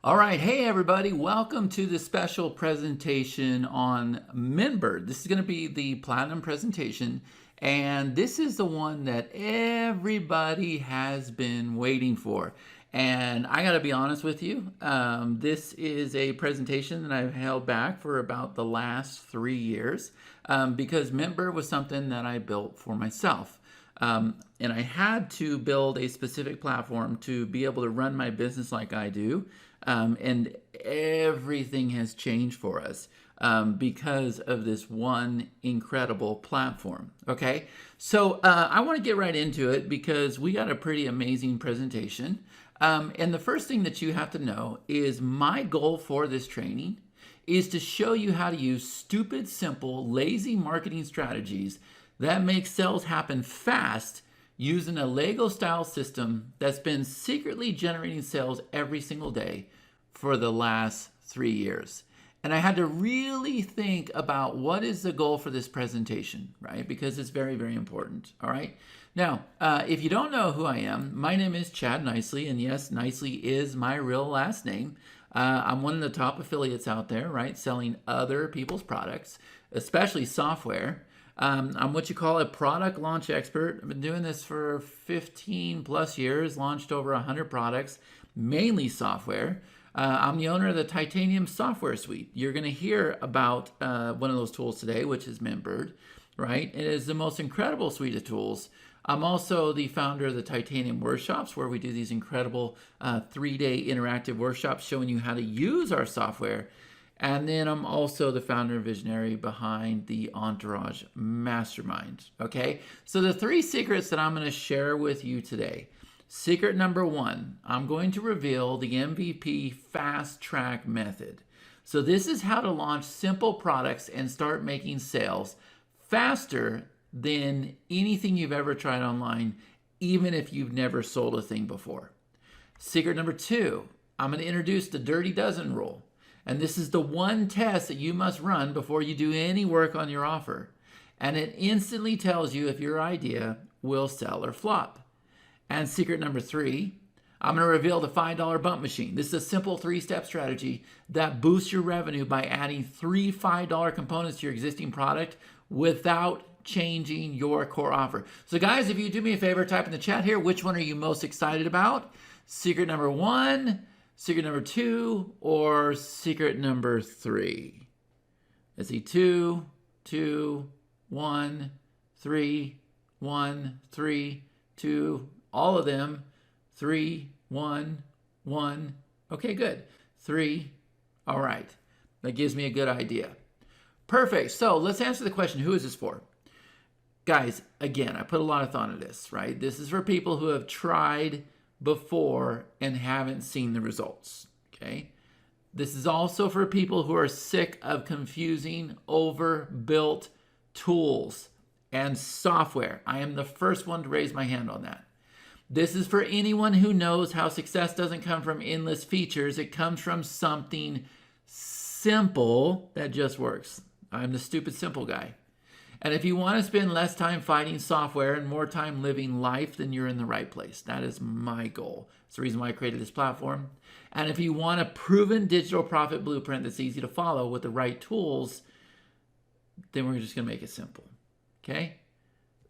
All right, hey everybody, welcome to the special presentation on MintBird. This is going to be the Platinum presentation, and this is the one that everybody has been waiting for. And I got to be honest with you, this is a presentation that I've held back for about the last 3 years because MintBird was something that I built for myself. And I had to build a specific platform to be able to run my business like I do. And everything has changed for us because of this one incredible platform. Okay, so I want to get right into it because we got a pretty amazing presentation. And the first thing that you have to know is my goal for this training is to show you how to use stupid, simple, lazy marketing strategies that make sales happen fast using a Lego style system that's been secretly generating sales every single day for the last 3 years. And I had to really think about what is the goal for this presentation, right? Because it's very, very important, all right? Now, if you don't know who I am, my name is Chad Nicely, and yes, Nicely is my real last name. I'm one of the top affiliates out there, right? Selling other people's products, especially software. I'm what you call a product launch expert. I've been doing this for 15 plus years, launched over 100 products, mainly software. I'm the owner of the Titanium software suite. You're going to hear about one of those tools today, which is MintBird, right? It is the most incredible suite of tools. I'm also the founder of the Titanium workshops, where we do these incredible 3-day interactive workshops showing you how to use our software. And then I'm also the founder and visionary behind the Entourage Mastermind. Okay, so the 3 secrets that I'm going to share with you today. Secret number 1, I'm going to reveal the MVP fast track method. So this is how to launch simple products and start making sales faster than anything you've ever tried online, even if you've never sold a thing before. Secret number 2, I'm going to introduce the Dirty Dozen rule. And this is the one test that you must run before you do any work on your offer. And it instantly tells you if your idea will sell or flop. And secret number 3, I'm going to reveal the $5 bump machine. This is a simple 3-step strategy that boosts your revenue by adding 3 $5 components to your existing product without changing your core offer. So guys, if you do me a favor, type in the chat here, which one are you most excited about? Secret number 1, secret number 2, or secret number 3? Let's see, 2, 2, 1, 3, 1, 3, 2, all of them, 3, 1, 1. Okay, good. 3. All right. That gives me a good idea. Perfect. So let's answer the question, who is this for? Guys, again, I put a lot of thought into this, right? This is for people who have tried before and haven't seen the results, okay? This is also for people who are sick of confusing, overbuilt tools and software. I am the first one to raise my hand on that. This is for anyone who knows how success doesn't come from endless features. It comes from something simple that just works. I'm the stupid simple guy. And if you want to spend less time fighting software and more time living life, then you're in the right place. That is my goal. It's the reason why I created this platform. And if you want a proven digital profit blueprint that's easy to follow with the right tools, then we're just going to make it simple. Okay?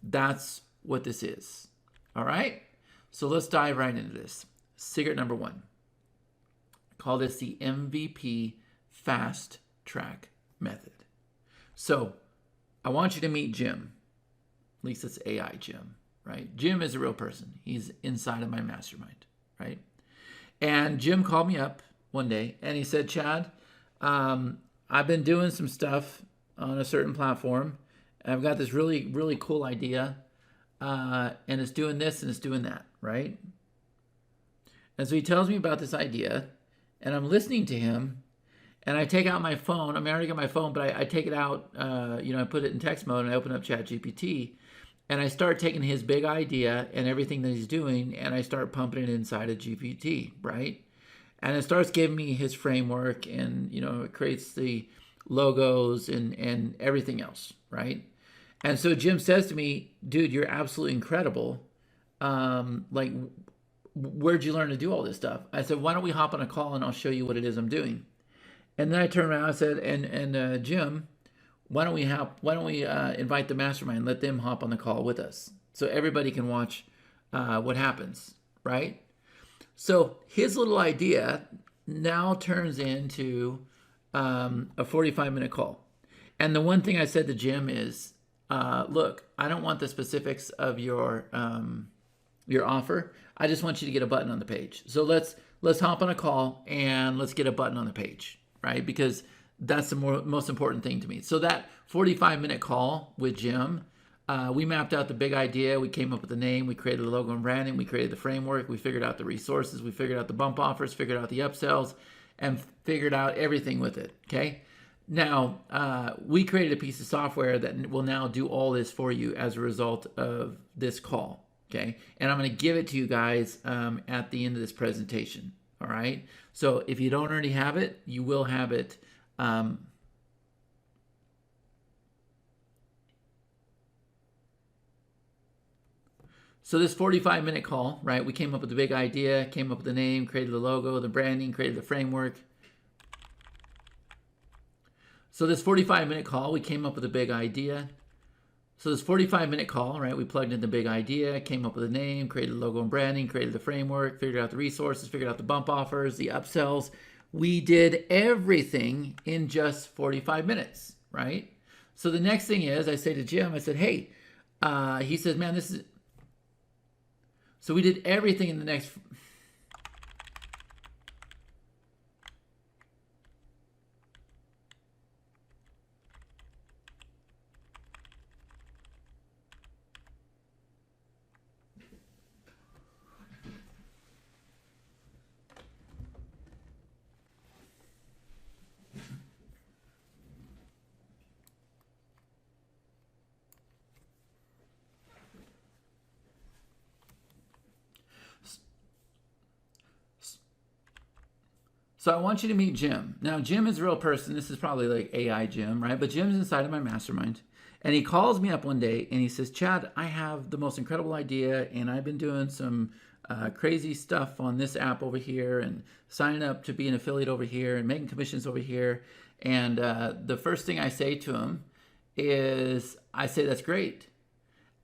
That's what this is. All right? So let's dive right into this. Secret number 1. I call this the MVP fast track method. So I want you to meet Jim. At least it's AI Jim, right? Jim is a real person. He's inside of my mastermind, right? And Jim called me up one day and he said, Chad, I've been doing some stuff on a certain platform. And I've got this really, really cool idea. And it's doing this and it's doing that, right? And so he tells me about this idea and I'm listening to him. And I take out my phone. I mean, I already got my phone, but I take it out, I put it in text mode and I open up ChatGPT and I start taking his big idea and everything that he's doing and I start pumping it inside of GPT, right? And it starts giving me his framework and, it creates the logos and everything else, right? And so Jim says to me, dude, you're absolutely incredible. where'd you learn to do all this stuff? I said, why don't we hop on a call and I'll show you what it is I'm doing. And then I turned around and I said, and Jim, why don't we invite the mastermind, let them hop on the call with us so everybody can watch what happens, right? So his little idea now turns into a 45-minute call. And the one thing I said to Jim is, look, I don't want the specifics of your offer. I just want you to get a button on the page. So let's hop on a call and let's get a button on the page, right? Because that's the most important thing to me. So that 45-minute call with Jim, we mapped out the big idea. We came up with the name. We created the logo and branding. We created the framework. We figured out the resources. We figured out the bump offers, figured out the upsells, and figured out everything with it, okay? Now, we created a piece of software that will now do all this for you as a result of this call, okay? And I'm going to give it to you guys at the end of this presentation, all right? So if you don't already have it, you will have it. So this 45-minute call, right? We came up with the big idea, came up with the name, created the logo, the branding, created the framework. So this 45-minute call, we came up with a big idea. So this 45-minute call, right? We plugged in the big idea, came up with a name, created the logo and branding, created the framework, figured out the resources, figured out the bump offers, the upsells. We did everything in just 45 minutes, right? So the next thing is, I say to Jim, I said, hey, he says, man, this is, so we did everything in the next. So I want you to meet Jim. Now, Jim is a real person. This is probably like AI Jim, right? But Jim's inside of my mastermind. And he calls me up one day and he says, Chad, I have the most incredible idea. And I've been doing some crazy stuff on this app over here and signing up to be an affiliate over here and making commissions over here. And the first thing I say to him is, I say, that's great.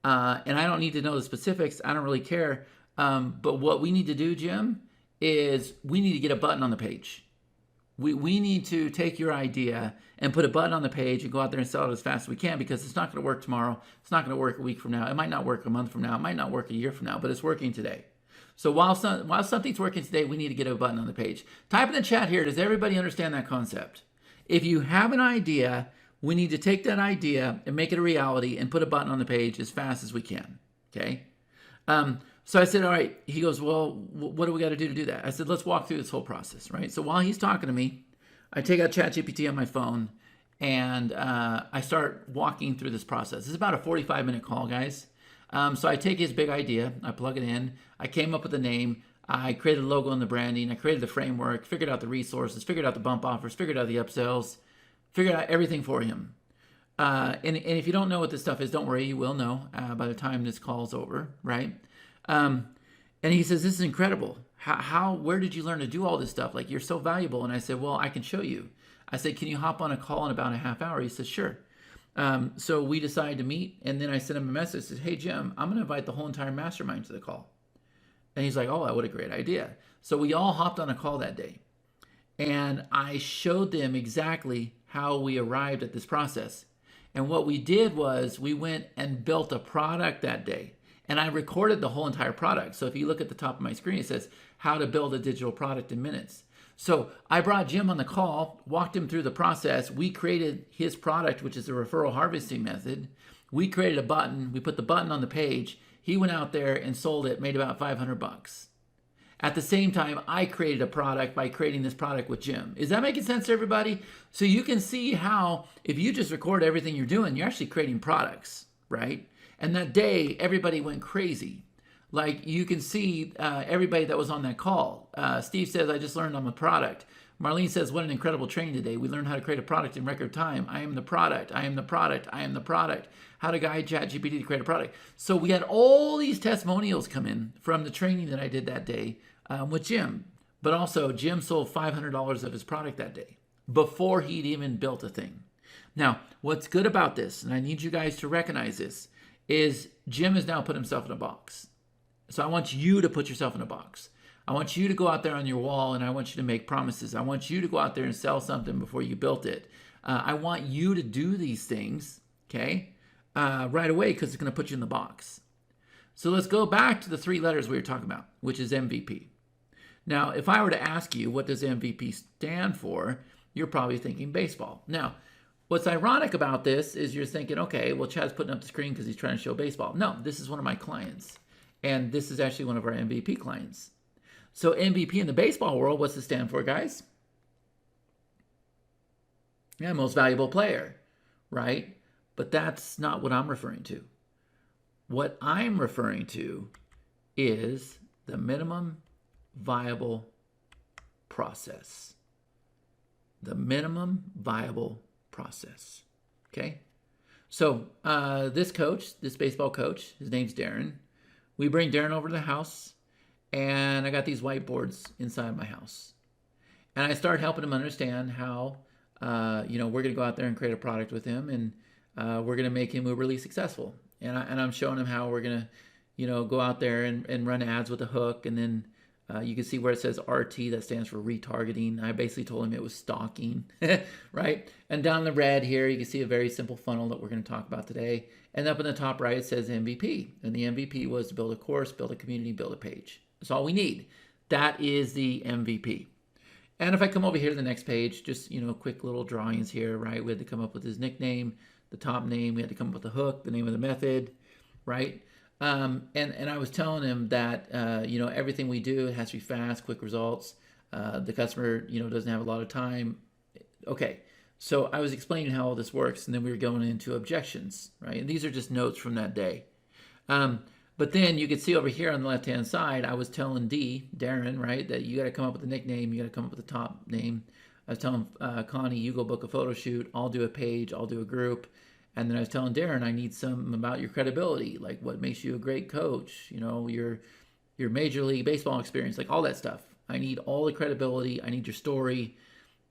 And I don't need to know the specifics. I don't really care. But what we need to do, Jim, is we need to get a button on the page. We need to take your idea and put a button on the page and go out there and sell it as fast as we can, because it's not going to work tomorrow. It's not going to work a week from now. It might not work a month from now. It might not work a year from now, but it's working today. So while something's working today, we need to get a button on the page. Type in the chat here, does everybody understand that concept? If you have an idea, we need to take that idea and make it a reality and put a button on the page as fast as we can, okay? So I said, all right. He goes, well, what do we got to do to do that? I said, let's walk through this whole process, right? So while he's talking to me, I take out ChatGPT on my phone and I start walking through this process. This is about a 45-minute call, guys. So I take his big idea, I plug it in, I came up with a name, I created a logo and the branding, I created the framework, figured out the resources, figured out the bump offers, figured out the upsells, figured out everything for him. And if you don't know what this stuff is, don't worry, you will know by the time this call's over, right? And he says, this is incredible. Where did you learn to do all this stuff? Like, you're so valuable. And I said, well, I can show you. I said, can you hop on a call in about a half hour? He said, sure. So we decided to meet. And then I sent him a message. I said, hey, Jim, I'm going to invite the whole entire mastermind to the call. And he's like, oh, what a great idea. So we all hopped on a call that day. And I showed them exactly how we arrived at this process. And what we did was we went and built a product that day. And I recorded the whole entire product. So if you look at the top of my screen, it says how to build a digital product in minutes. So I brought Jim on the call, walked him through the process. We created his product, which is a referral harvesting method. We created a button. We put the button on the page. He went out there and sold it, made about $500. At the same time, I created a product by creating this product with Jim. Is that making sense to everybody? So you can see how if you just record everything you're doing, you're actually creating products, right? And that day, everybody went crazy. Like you can see everybody that was on that call. Steve says, I just learned I'm a product. Marlene says, what an incredible training today. We learned how to create a product in record time. I am the product. I am the product. I am the product. How to guide ChatGPT to create a product. So we had all these testimonials come in from the training that I did that day with Jim. But also Jim sold $500 of his product that day before he'd even built a thing. Now, what's good about this, and I need you guys to recognize this, is Jim has now put himself in a box. So I want you to put yourself in a box. I want you to go out there on your wall and I want you to make promises. I want you to go out there and sell something before you built it. I want you to do these things, okay, right away because it's going to put you in the box. So let's go back to the 3 letters we were talking about, which is MVP. Now, if I were to ask you what does MVP stand for, you're probably thinking baseball. Now, what's ironic about this is you're thinking, okay, well, Chad's putting up the screen because he's trying to show baseball. No, this is one of my clients. And this is actually one of our MVP clients. So MVP in the baseball world, what's it stand for, guys? Yeah, most valuable player, right? But that's not what I'm referring to. What I'm referring to is the minimum viable process. The minimum viable process, okay? So this coach, this baseball coach, his name's Darren. We bring Darren over to the house, and I got these whiteboards inside my house. And I start helping him understand how, we're going to go out there and create a product with him, and we're going to make him uberly successful. And I'm showing him how we're going to, go out there and run ads with a hook, and then you can see where it says RT, that stands for retargeting. I basically told him it was stalking, right? And down the red here, you can see a very simple funnel that we're going to talk about today. And up in the top right, it says MVP. And the MVP was to build a course, build a community, build a page. That's all we need. That is the MVP. And if I come over here to the next page, just, quick little drawings here, right? We had to come up with his nickname, the top name. We had to come up with the hook, the name of the method, right? And I was telling him that, everything we do has to be fast, quick results. The customer, doesn't have a lot of time. Okay. So I was explaining how all this works, and then we were going into objections, right? And these are just notes from that day. But then you can see over here on the left-hand side, I was telling Darren, right, that you got to come up with a nickname, you got to come up with a top name. I was telling Connie, you go book a photo shoot, I'll do a page, I'll do a group. And then I was telling Darren, I need some about your credibility, like what makes you a great coach, your Major League Baseball experience, like all that stuff. I need all the credibility, I need your story.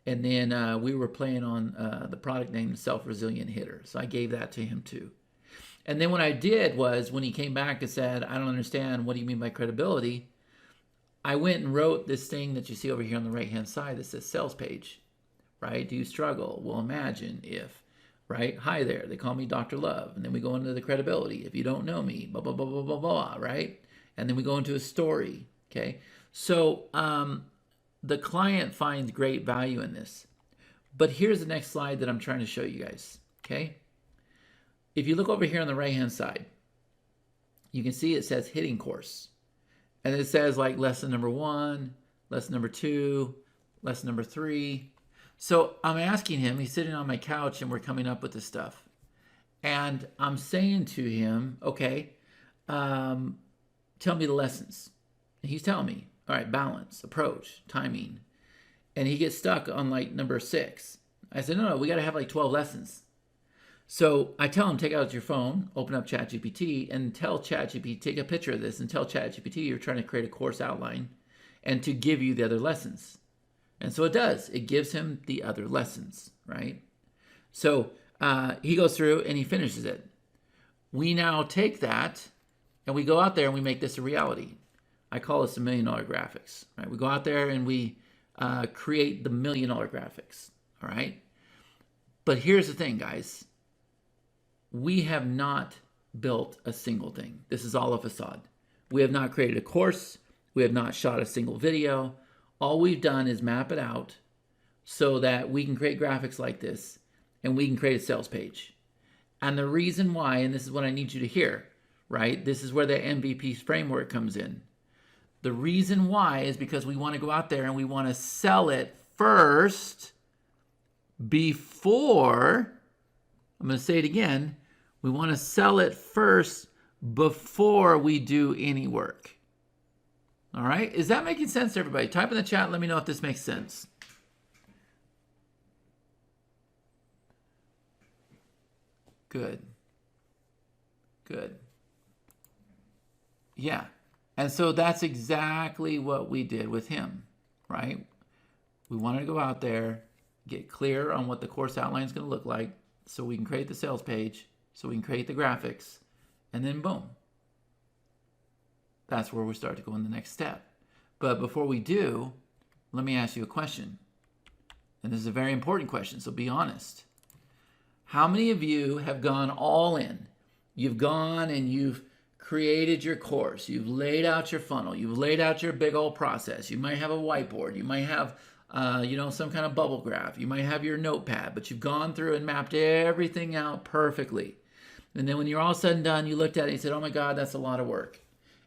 And then we were playing on the product name Self-Resilient Hitter. So I gave that to him too. And then what I did was when he came back and said, I don't understand, what do you mean by credibility? I went and wrote this thing that you see over here on the right-hand side that says sales page, right? Do you struggle? Well, imagine if, right? Hi there, they call me Dr. Love. And then we go into the credibility. If you don't know me, blah, blah, blah, blah, blah, blah, right? And then we go into a story, okay? So, the client finds great value in this. But here's the next slide that I'm trying to show you guys, okay? If you look over here on the right-hand side, you can see it says hitting course. And it says like lesson number 1, lesson number 2, lesson number 3. So I'm asking him, he's sitting on my couch and we're coming up with this stuff. And I'm saying to him, okay, tell me the lessons. And he's telling me. All right, balance, approach, timing. And he gets stuck on like number 6. I said, no, we got to have like 12 lessons. So I tell him, take out your phone, open up ChatGPT, and tell ChatGPT, take a picture of this and tell ChatGPT you're trying to create a course outline and to give you the other lessons. And so it does. It gives him the other lessons, right? So he goes through and he finishes it. We now take that and we go out there and we make this a reality. I call this the $1 million graphics, right? We go out there and we create the $1 million graphics, all right? But here's the thing, guys. We have not built a single thing. This is all a facade. We have not created a course. We have not shot a single video. All we've done is map it out so that we can create graphics like this and we can create a sales page. And the reason why, and this is what I need you to hear, right? This is where the MVP framework comes in. The reason why is because we want to go out there and we want to sell it first before, I'm going to say it again, we want to sell it first before we do any work. All right? Is that making sense to everybody? Type in the chat. Let me know if this makes sense. Good. Good. Yeah. And so that's exactly what we did with him, right? We wanted to go out there, get clear on what the course outline is going to look like so we can create the sales page, so we can create the graphics, and then boom. That's where we start to go in the next step. But before we do, let me ask you a question. And this is a very important question, so be honest. How many of you have gone all in? You've gone and you've created your course. You've laid out your funnel. You've laid out your big old process. You might have a whiteboard. You might have some kind of bubble graph. You might have your notepad, but you've gone through and mapped everything out perfectly. And then when you're all said and done, you looked at it and you said, oh my God, that's a lot of work.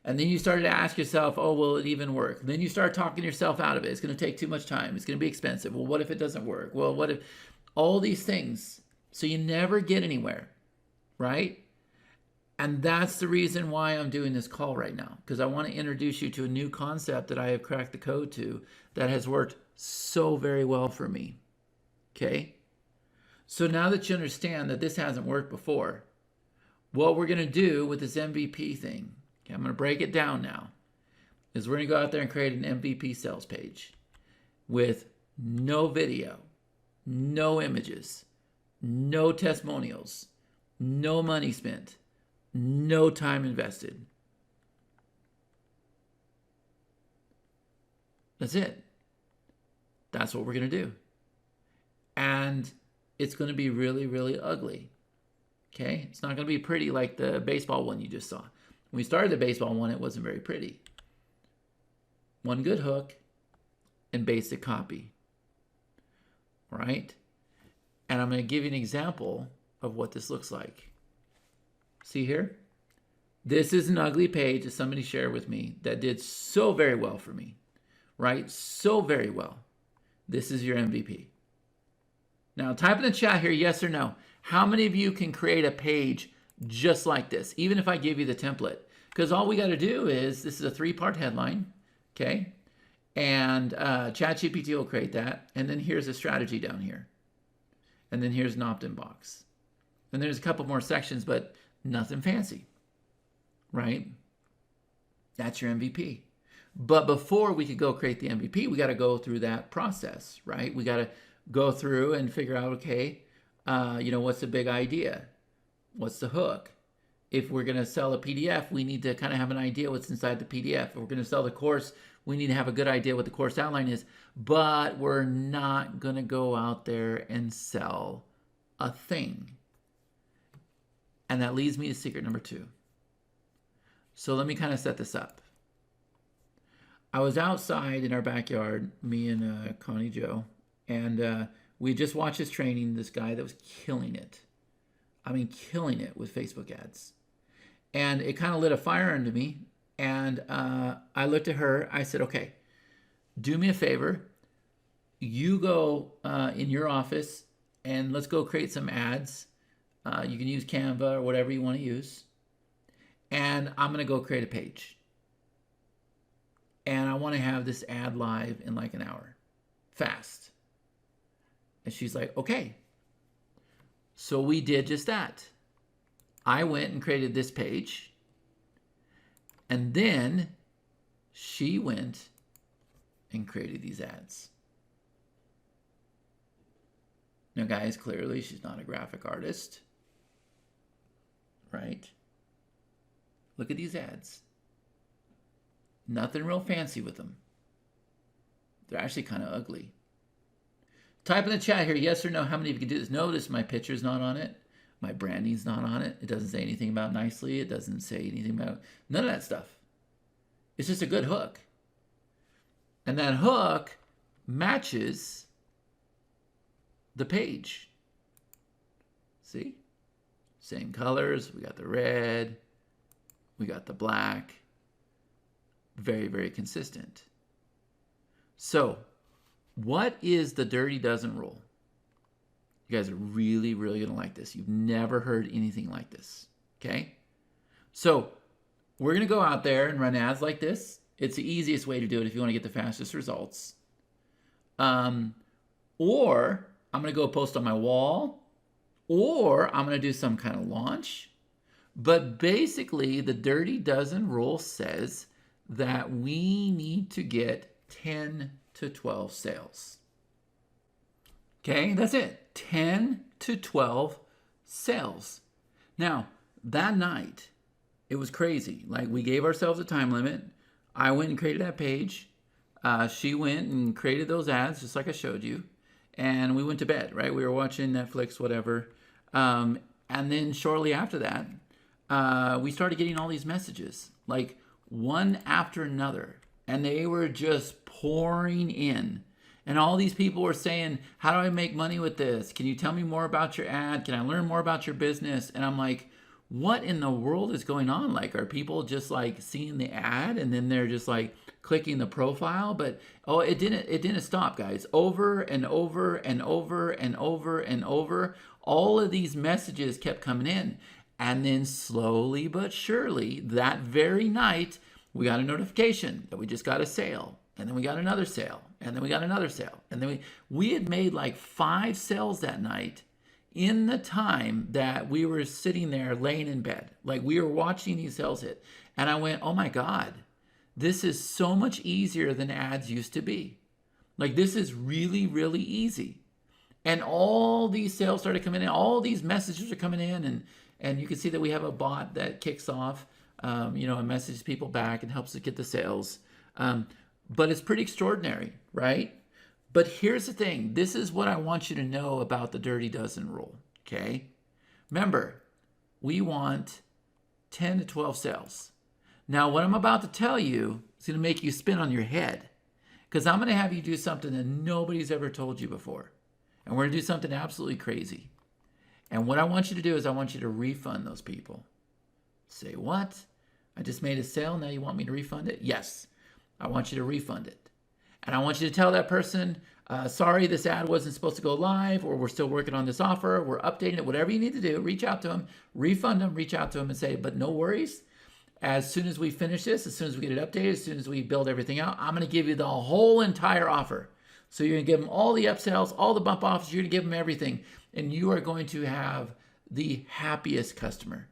And then you started to ask yourself, oh, will it even work? Then you start talking yourself out of it. It's going to take too much time. It's going to be expensive. Well, what if it doesn't work? Well, what if all these things? So you never get anywhere, right? And that's the reason why I'm doing this call right now, because I want to introduce you to a new concept that I have cracked the code to that has worked so very well for me. Okay? So now that you understand that this hasn't worked before, what we're going to do with this MVP thing, okay, I'm going to break it down now, is we're going to go out there and create an MVP sales page with no video, no images, no testimonials, no money spent, no time invested. That's it. That's what we're going to do. And it's going to be really, really ugly. Okay? It's not going to be pretty like the baseball one you just saw. When we started the baseball one, it wasn't very pretty. One good hook and basic copy. All right? And I'm going to give you an example of what this looks like. See here? This is an ugly page that somebody shared with me that did so very well for me, right? So very well. This is your MVP. Now type in the chat here, yes or no. How many of you can create a page just like this, even if I give you the template? Because all we got to do is, this is a 3-part headline, okay? And ChatGPT will create that. And then here's a strategy down here. And then here's an opt-in box. And there's a couple more sections, but nothing fancy, right? That's your MVP. But before we could go create the MVP, we got to go through that process, right? We got to go through and figure out, okay, what's the big idea? What's the hook? If we're going to sell a PDF, we need to kind of have an idea what's inside the PDF. If we're going to sell the course, we need to have a good idea what the course outline is. But we're not going to go out there and sell a thing. And that leads me to secret number 2. So let me kind of set this up. I was outside in our backyard, me and Connie Joe, and we just watched his training, this guy that was killing it. I mean, killing it with Facebook ads. And it kind of lit a fire under me. And I looked at her. I said, okay, do me a favor. You go in your office and let's go create some ads. You can use Canva or whatever you want to use. And I'm going to go create a page. And I want to have this ad live in like an hour. Fast. And she's like, okay. So we did just that. I went and created this page. And then she went and created these ads. Now, guys, clearly she's not a graphic artist. Right? Look at these ads. Nothing real fancy with them. They're actually kind of ugly. Type in the chat here, yes or no, how many of you can do this? Notice my picture's not on it. My branding's not on it. It doesn't say anything about nicely. It doesn't say anything about none of that stuff. It's just a good hook. And that hook matches the page. See? Same colors. We got the red. We got the black. Very, very consistent. So, what is the dirty dozen rule? You guys are really, really going to like this. You've never heard anything like this. Okay? So we're going to go out there and run ads like this. It's the easiest way to do it if you want to get the fastest results. Or I'm going to go post on my wall, or I'm going to do some kind of launch. But basically, the Dirty Dozen rule says that we need to get 10 to 12 sales. Okay, that's it. 10 to 12 sales. Now, that night, it was crazy. Like, we gave ourselves a time limit. I went and created that page. She went and created those ads, just like I showed you. And we went to bed, right? We were watching Netflix, whatever. And then shortly after that, we started getting all these messages, like one after another. And they were just pouring in. And all these people were saying, how do I make money with this? Can you tell me more about your ad? Can I learn more about your business? And I'm like, what in the world is going on? Like, are people just like seeing the ad and then they're just like clicking the profile? But it didn't stop, guys. Over and over and over and over and over, all of these messages kept coming in. And then slowly but surely, that very night, we got a notification that we just got a sale. And then we got another sale. And then we got another sale. And then we had made like 5 sales that night in the time that we were sitting there laying in bed. Like, we were watching these sales hit. And I went, oh my God, this is so much easier than ads used to be. Like, this is really, really easy. And all these sales started coming in. All these messages are coming in. And you can see that we have a bot that kicks off, and messages people back and helps us get the sales. But it's pretty extraordinary, right? But here's the thing. This is what I want you to know about the Dirty Dozen rule, okay? Remember, we want 10 to 12 sales. Now, what I'm about to tell you is going to make you spin on your head, because I'm going to have you do something that nobody's ever told you before. And we're going to do something absolutely crazy. And what I want you to do is I want you to refund those people. Say, what? I just made a sale, now you want me to refund it? Yes, I want you to refund it. And I want you to tell that person, sorry, this ad wasn't supposed to go live, or we're still working on this offer, we're updating it, whatever you need to do, reach out to them, refund them, reach out to them and say, but no worries. As soon as we finish this, as soon as we get it updated, as soon as we build everything out, I'm going to give you the whole entire offer. So you're going to give them all the upsells, all the bump offs, you're going to give them everything. And you are going to have the happiest customer.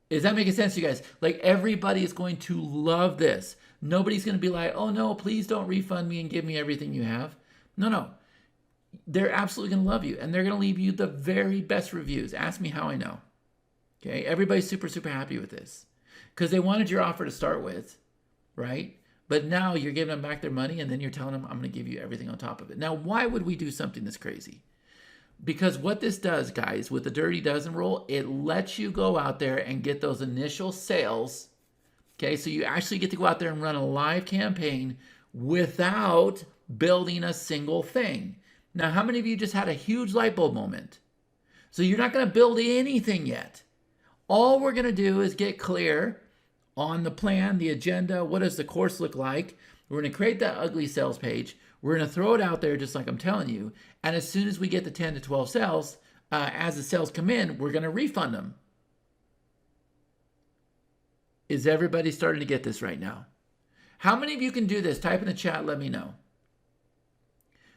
Is that making sense to you guys? Like, everybody is going to love this. Nobody's going to be like, oh no, please don't refund me and give me everything you have. No. They're absolutely going to love you. And they're going to leave you the very best reviews. Ask me how I know. Okay, everybody's super, super happy with this. Because they wanted your offer to start with, right? But now you're giving them back their money, and then you're telling them, I'm going to give you everything on top of it. Now, why would we do something this crazy? Because what this does, guys, with the Dirty Dozen rule, it lets you go out there and get those initial sales. Okay, so you actually get to go out there and run a live campaign without building a single thing. Now, how many of you just had a huge light bulb moment? So you're not going to build anything yet. All we're going to do is get clear on the plan, the agenda, what does the course look like? We're going to create that ugly sales page. We're going to throw it out there just like I'm telling you. And as soon as we get the 10 to 12 sales, as the sales come in, we're going to refund them. Is everybody starting to get this right now? How many of you can do this? Type in the chat, let me know.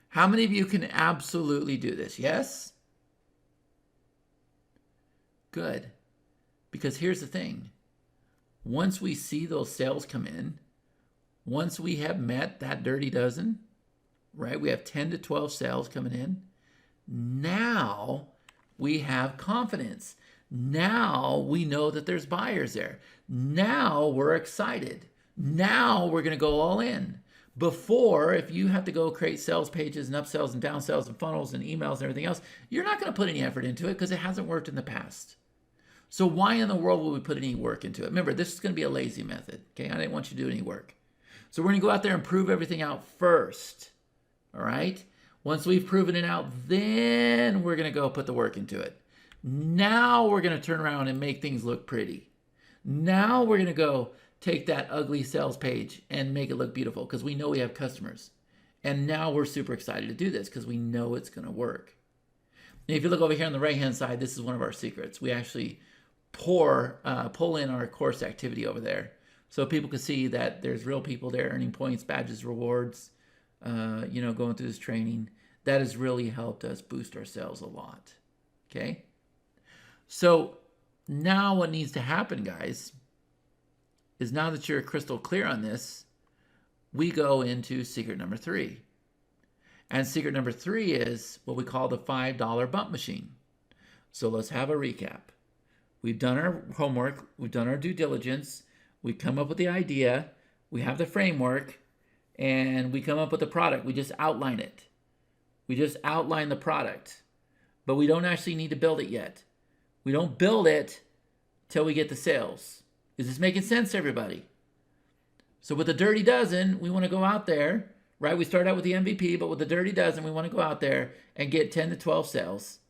How many of you can absolutely do this? Yes? Good. Because here's the thing. Once we see those sales come in, once we have met that Dirty Dozen, right? We have 10 to 12 sales coming in. Now we have confidence. Now we know that there's buyers there. Now we're excited. Now we're going to go all in. Before, if you have to go create sales pages and upsells and downsells and funnels and emails and everything else, you're not going to put any effort into it because it hasn't worked in the past. So why in the world would we put any work into it? Remember, this is going to be a lazy method. Okay, I didn't want you to do any work. So we're going to go out there and prove everything out first. All right? Once we've proven it out, then we're going to go put the work into it. Now we're going to turn around and make things look pretty. Now we're going to go take that ugly sales page and make it look beautiful because we know we have customers. And now we're super excited to do this because we know it's going to work. And if you look over here on the right-hand side, this is one of our secrets. We actually pull in our course activity over there, so people can see that there's real people there earning points, badges, rewards, going through this training. That has really helped us boost our sales a lot. Okay. So now what needs to happen, guys, is now that you're crystal clear on this, we go into secret number 3. And secret number 3 is what we call the $5 bump machine. So let's have a recap. We've done our homework. We've done our due diligence. We come up with the idea. We have the framework. And we come up with the product. We just outline it. We just outline the product. But we don't actually need to build it yet. We don't build it till we get the sales. Is this making sense to everybody? So with the dirty dozen, we want to go out there, right? We start out with the MVP, but with the dirty dozen, we want to go out there and get 10 to 12 sales.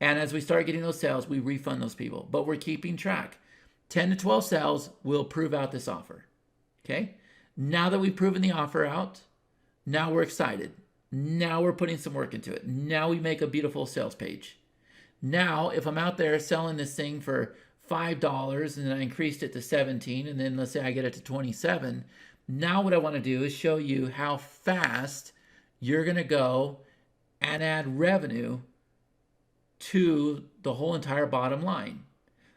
And as we start getting those sales, we refund those people. But we're keeping track. 10 to 12 sales will prove out this offer. Okay? Now that we've proven the offer out, now we're excited. Now we're putting some work into it. Now we make a beautiful sales page. Now, if I'm out there selling this thing for $5 and then I increased it to 17, and then let's say I get it to 27, now what I want to do is show you how fast you're going to go and add revenue to the whole entire bottom line.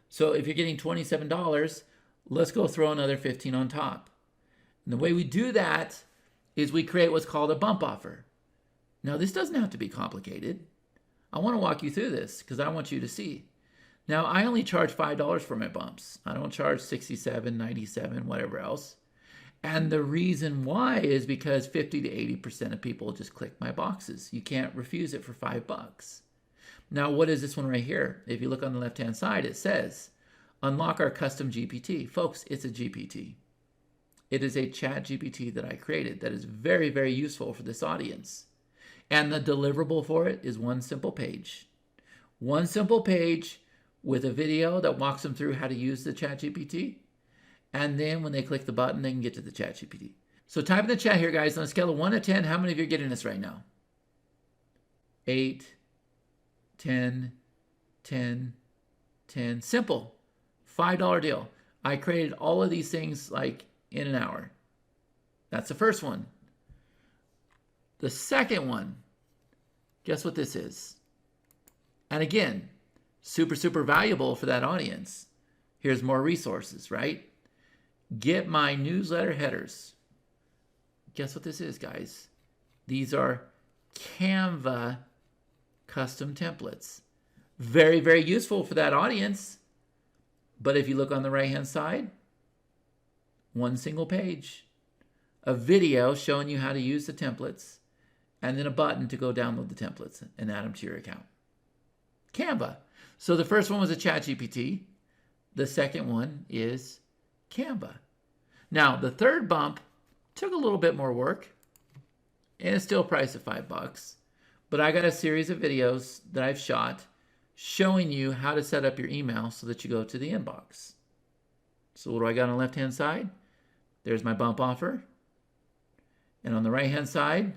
So if you're getting $27, let's go throw another 15 on top. And the way we do that is we create what's called a bump offer. Now, this doesn't have to be complicated. I want to walk you through this because I want you to see. Now, I only charge $5 for my bumps. I don't charge $67, $97, whatever else. And the reason why is because 50 to 80% of people just click my boxes. You can't refuse it for $5. Now, what is this one right here? If you look on the left-hand side, it says, unlock our custom GPT. Folks, it's a GPT. It is a chat GPT that I created that is very, very useful for this audience. And the deliverable for it is one simple page. One simple page with a video that walks them through how to use the chat GPT. And then when they click the button, they can get to the chat GPT. So type in the chat here, guys. On a scale of 1 to 10, how many of you are getting this right now? 8, 10, 10, 10. Simple. $5 deal. I created all of these things like in an hour. That's the first one. The second one, guess what this is? And again, super, super valuable for that audience. Here's more resources, right? Get my newsletter headers. Guess what this is, guys? These are Canva custom templates. Very, very useful for that audience. But if you look on the right-hand side, one single page. A video showing you how to use the templates, and then a button to go download the templates and add them to your account. Canva. So the first one was a chat GPT. The second one is Canva. Now, the third bump took a little bit more work, and it's still priced at $5. But I got a series of videos that I've shot showing you how to set up your email so that you go to the inbox. So what do I got on the left-hand side? There's my bump offer. And on the right-hand side,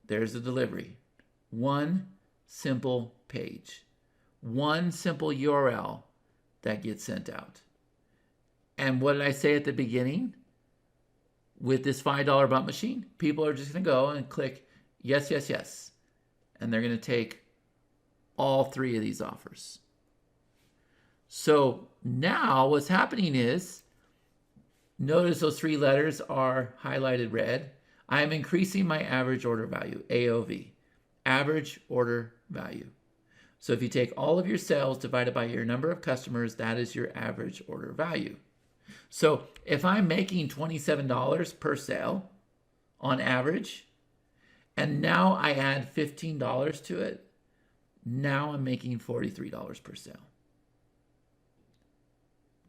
there's the delivery. One simple page. One simple URL that gets sent out. And what did I say at the beginning? With this $5 bump machine, people are just going to go and click yes, yes, yes. And they're going to take all 3 of these offers. So now what's happening is, notice those 3 letters are highlighted red. I am increasing my average order value, AOV, average order value. So if you take all of your sales divided by your number of customers, that is your average order value. So if I'm making $27 per sale on average, and now I add $15 to it, now I'm making $43 per sale.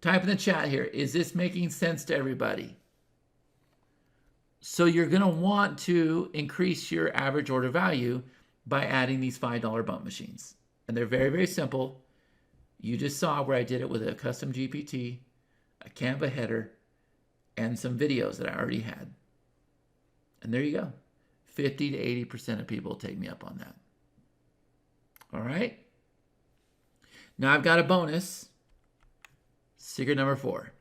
Type in the chat here, is this making sense to everybody? So you're going to want to increase your average order value by adding these $5 bump machines. And they're very, very simple. You just saw where I did it with a custom GPT, a Canva header, and some videos that I already had. And there you go. 50 to 80% of people take me up on that. All right. Now I've got a bonus. Secret number 4.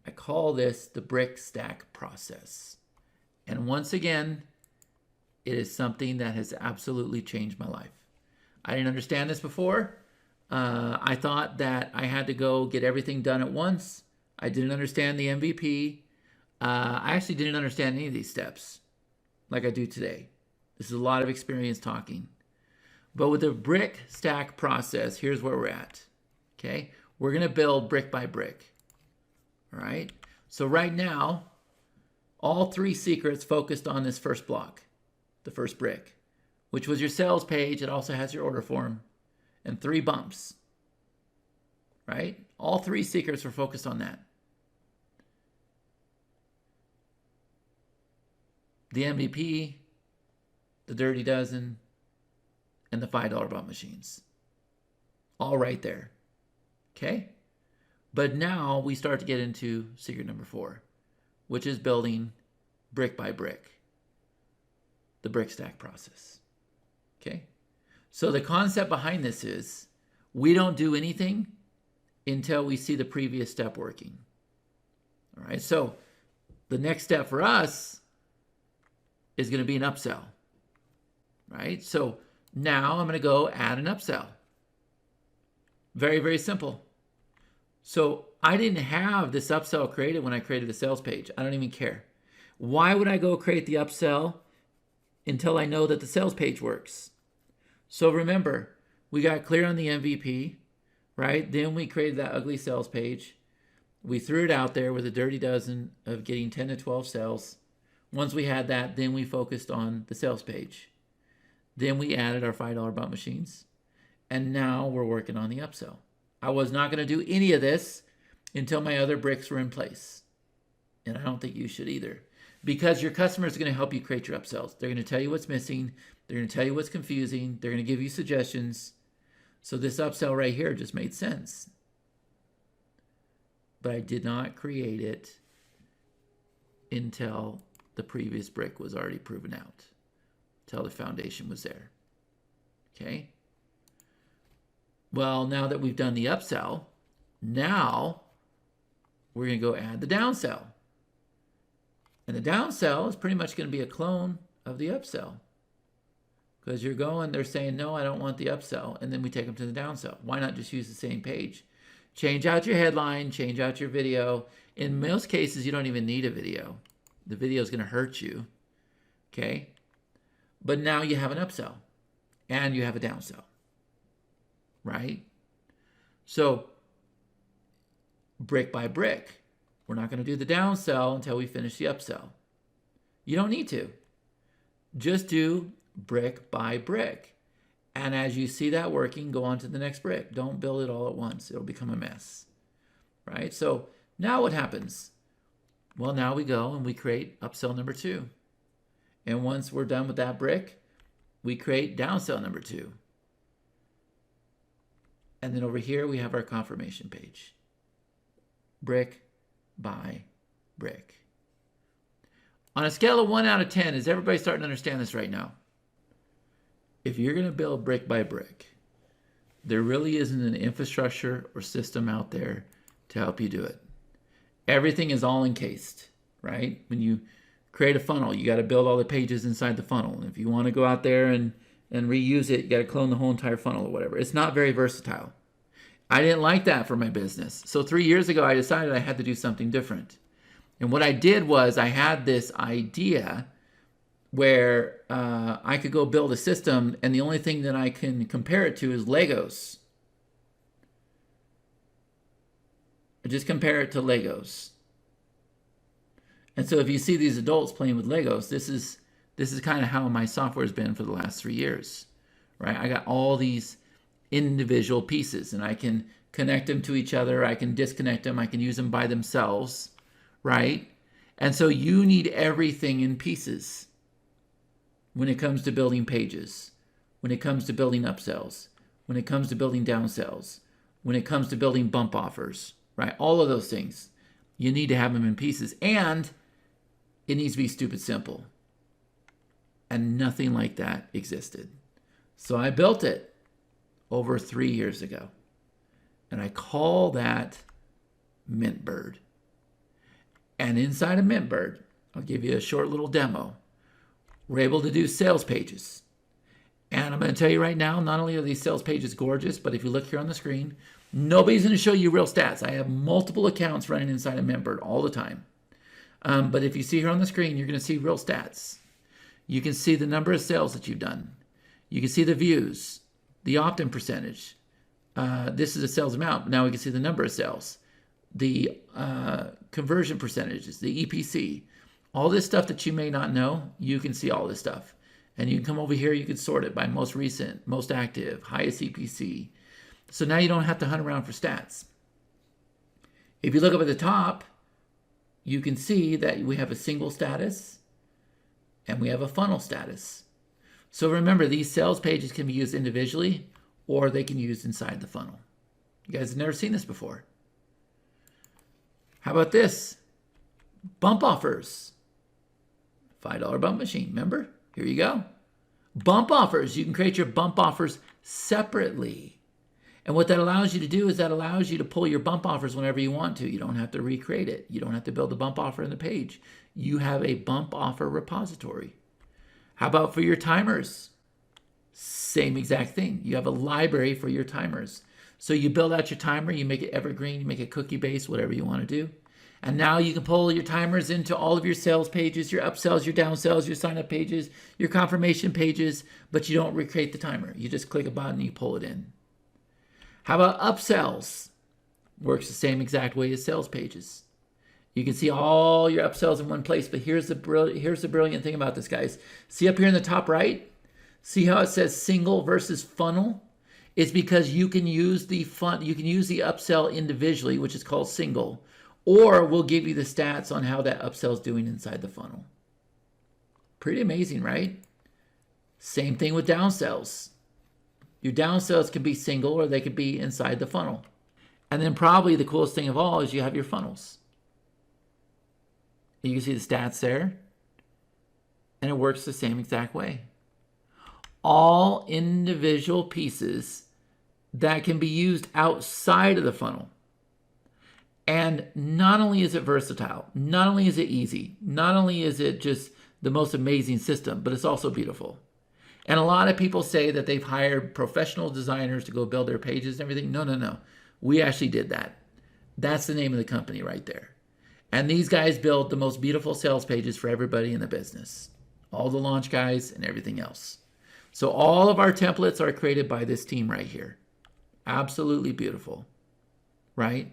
I call this the brick stack process. And once again, it is something that has absolutely changed my life. I didn't understand this before. I thought that I had to go get everything done at once. I didn't understand the MVP. I actually didn't understand any of these steps like I do today. This is a lot of experience talking. But with the brick stack process, here's where we're at. Okay, we're going to build brick by brick. All right, so right now, all 3 secrets focused on this first block, the first brick, which was your sales page. It also has your order form and 3 bumps, right? All 3 secrets were focused on that. The MVP, the Dirty Dozen, and the $5 bump machines. All right there. Okay? But now we start to get into secret number 4, which is building brick by brick. The brick stack process. Okay? So the concept behind this is we don't do anything until we see the previous step working. All right? So the next step for us is going to be an upsell. Right? So now I'm going to go add an upsell. Very, very simple. So I didn't have this upsell created when I created the sales page. I don't even care. Why would I go create the upsell until I know that the sales page works? So remember, we got clear on the MVP, right? Then we created that ugly sales page. We threw it out there with a dirty dozen of getting 10 to 12 sales. Once we had that, then we focused on the sales page. Then we added our $5 bump machines. And now we're working on the upsell. I was not going to do any of this until my other bricks were in place. And I don't think you should either. Because your customers are going to help you create your upsells. They're going to tell you what's missing. They're going to tell you what's confusing. They're going to give you suggestions. So this upsell right here just made sense. But I did not create it until the previous brick was already proven out. Until the foundation was there. Okay? Well, now that we've done the upsell, now we're going to go add the downsell. And the downsell is pretty much going to be a clone of the upsell. Because they're saying, no, I don't want the upsell. And then we take them to the downsell. Why not just use the same page? Change out your headline, change out your video. In most cases, you don't even need a video. The video is going to hurt you. Okay? But now you have an upsell. And you have a downsell. Right? So, brick by brick. We're not going to do the downsell until we finish the upsell. You don't need to. Just do brick by brick. And as you see that working, go on to the next brick. Don't build it all at once. It'll become a mess. Right? So, now what happens? Well, now we go and we create upsell number 2. And once we're done with that brick, we create downsell number 2. And then over here, we have our confirmation page. Brick by brick. On a scale of 1 out of 10, is everybody starting to understand this right now? If you're going to build brick by brick, there really isn't an infrastructure or system out there to help you do it. Everything is all encased, right? When you create a funnel, you got to build all the pages inside the funnel. And if you want to go out there and reuse it, you got to clone the whole entire funnel or whatever. It's not very versatile. I didn't like that for my business. So 3 years ago, I decided I had to do something different. And what I did was I had this idea where I could go build a system, and the only thing that I can compare it to is Legos. I just compare it to Legos. And so if you see these adults playing with Legos, this is kind of how my software has been for the last 3 years, right? I got all these individual pieces, and I can connect them to each other. I can disconnect them. I can use them by themselves, right? And so you need everything in pieces when it comes to building pages, when it comes to building upsells, when it comes to building downsells, when it comes to building bump offers, right? All of those things. You need to have them in pieces, and it needs to be stupid simple. And nothing like that existed. So I built it over 3 years ago. And I call that MintBird. And inside of MintBird, I'll give you a short little demo. We're able to do sales pages. And I'm going to tell you right now, not only are these sales pages gorgeous, but if you look here on the screen, nobody's going to show you real stats. I have multiple accounts running inside of MintBird all the time. But if you see here on the screen, you're going to see real stats. You can see the number of sales that you've done. You can see the views, the opt-in percentage. This is a sales amount. Now we can see the number of sales, the conversion percentages, the EPC. All this stuff that you may not know, you can see all this stuff. And you can come over here, you can sort it by most recent, most active, highest EPC. So now you don't have to hunt around for stats. If you look up at the top, you can see that we have a single status and we have a funnel status. So remember, these sales pages can be used individually or they can be used inside the funnel. You guys have never seen this before. How about this? Bump offers. $5 bump machine, remember? Here you go. Bump offers. You can create your bump offers separately. And what that allows you to do is that allows you to pull your bump offers whenever you want to. You don't have to recreate it. You don't have to build a bump offer in the page. You have a bump offer repository. How about for your timers? Same exact thing. You have a library for your timers. So you build out your timer, you make it evergreen, you make it cookie-based, whatever you want to do. And now you can pull your timers into all of your sales pages, your upsells, your downsells, your sign-up pages, your confirmation pages, but you don't recreate the timer. You just click a button and you pull it in. How about upsells? Works the same exact way as sales pages. You can see all your upsells in one place, but here's the brilliant thing about this, guys. See up here in the top right? See how it says single versus funnel? It's because you can use the upsell individually, which is called single, or we'll give you the stats on how that upsell is doing inside the funnel. Pretty amazing, right? Same thing with downsells. Your downsells can be single or they could be inside the funnel. And then probably the coolest thing of all is you have your funnels. You can see the stats there. And it works the same exact way. All individual pieces that can be used outside of the funnel. And not only is it versatile, not only is it easy, not only is it just the most amazing system, but it's also beautiful. And a lot of people say that they've hired professional designers to go build their pages and everything. No, no, no. We actually did that. That's the name of the company right there. And these guys build the most beautiful sales pages for everybody in the business. All the launch guys and everything else. So all of our templates are created by this team right here. Absolutely beautiful, right?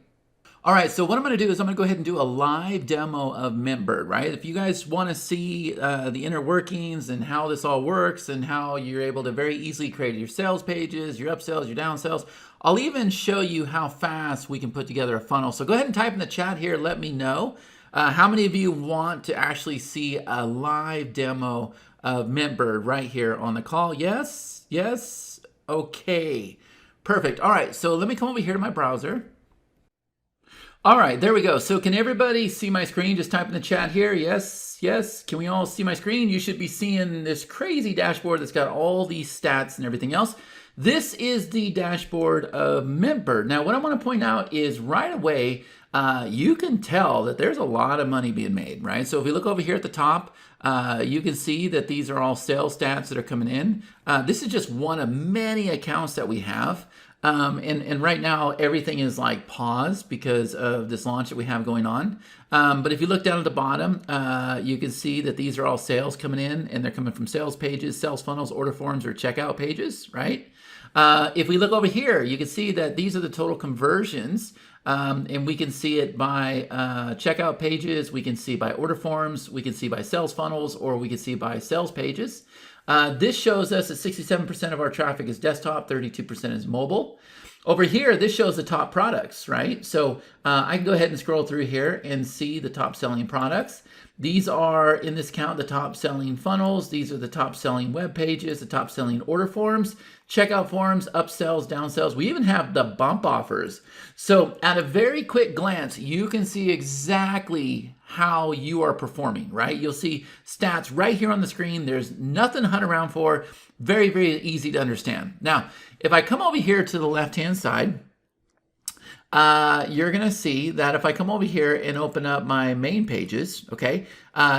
All right, so what I'm going to do is I'm going to go ahead and do a live demo of MintBird, right? If you guys want to see the inner workings and how this all works and how you're able to very easily create your sales pages, your upsells, your downsells, I'll even show you how fast we can put together a funnel. So go ahead and type in the chat here. Let me know how many of you want to actually see a live demo of MintBird right here on the call. Yes, yes, okay, perfect. All right, so let me come over here to my browser. All right, there we go. So can everybody see my screen? Just type in the chat here. Yes, yes. Can we all see my screen? You should be seeing this crazy dashboard that's got all these stats and everything else. This is the dashboard of MintBird. Now, what I want to point out is right away, you can tell that there's a lot of money being made, right? So if we look over here at the top, you can see that these are all sales stats that are coming in. This is just one of many accounts that we have. And right now everything is like paused because of this launch that we have going on. But if you look down at the bottom, you can see that these are all sales coming in, and they're coming from sales pages, sales funnels, order forms, or checkout pages, right? If we look over here, you can see that these are the total conversions. And we can see it by checkout pages, we can see by order forms, we can see by sales funnels, or we can see by sales pages. This shows us that 67% of our traffic is desktop, 32% is mobile. Over here, this shows the top products, right? So I can go ahead and scroll through here and see the top selling products. These are, in this count, the top selling funnels. These are the top selling web pages, the top selling order forms, checkout forms, upsells, downsells. We even have the bump offers. So at a very quick glance, you can see exactly how you are performing, right? You'll see stats right here on the screen. There's nothing to hunt around for. Very, very easy to understand. Now, if I come over here to the left-hand side, you're going to see that if I come over here and open up my main pages, okay,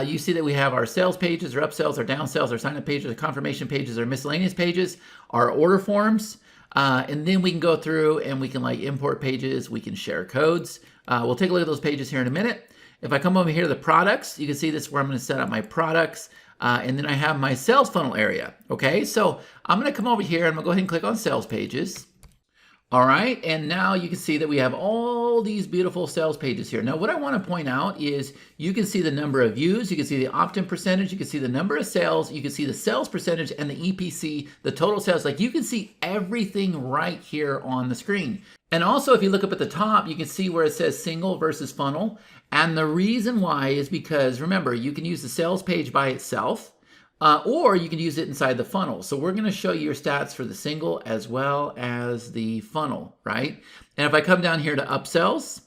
you see that we have our sales pages, our upsells, our downsells, our sign-up pages, our confirmation pages, our miscellaneous pages, our order forms, and then we can go through and we can like import pages, we can share codes. We'll take a look at those pages here in a minute. If I come over here to the products, you can see this is where I'm going to set up my products. And then I have my sales funnel area. Okay, so I'm going to come over here and I'm going to go ahead and click on sales pages. All right, and now you can see that we have all these beautiful sales pages here. Now, what I want to point out is you can see the number of views, you can see the opt-in percentage, you can see the number of sales, you can see the sales percentage and the EPC, the total sales. Like you can see everything right here on the screen. And also, if you look up at the top, you can see where it says single versus funnel. And the reason why is because, remember, you can use the sales page by itself, or you can use it inside the funnel. So we're going to show you your stats for the single as well as the funnel, right? And if I come down here to upsells,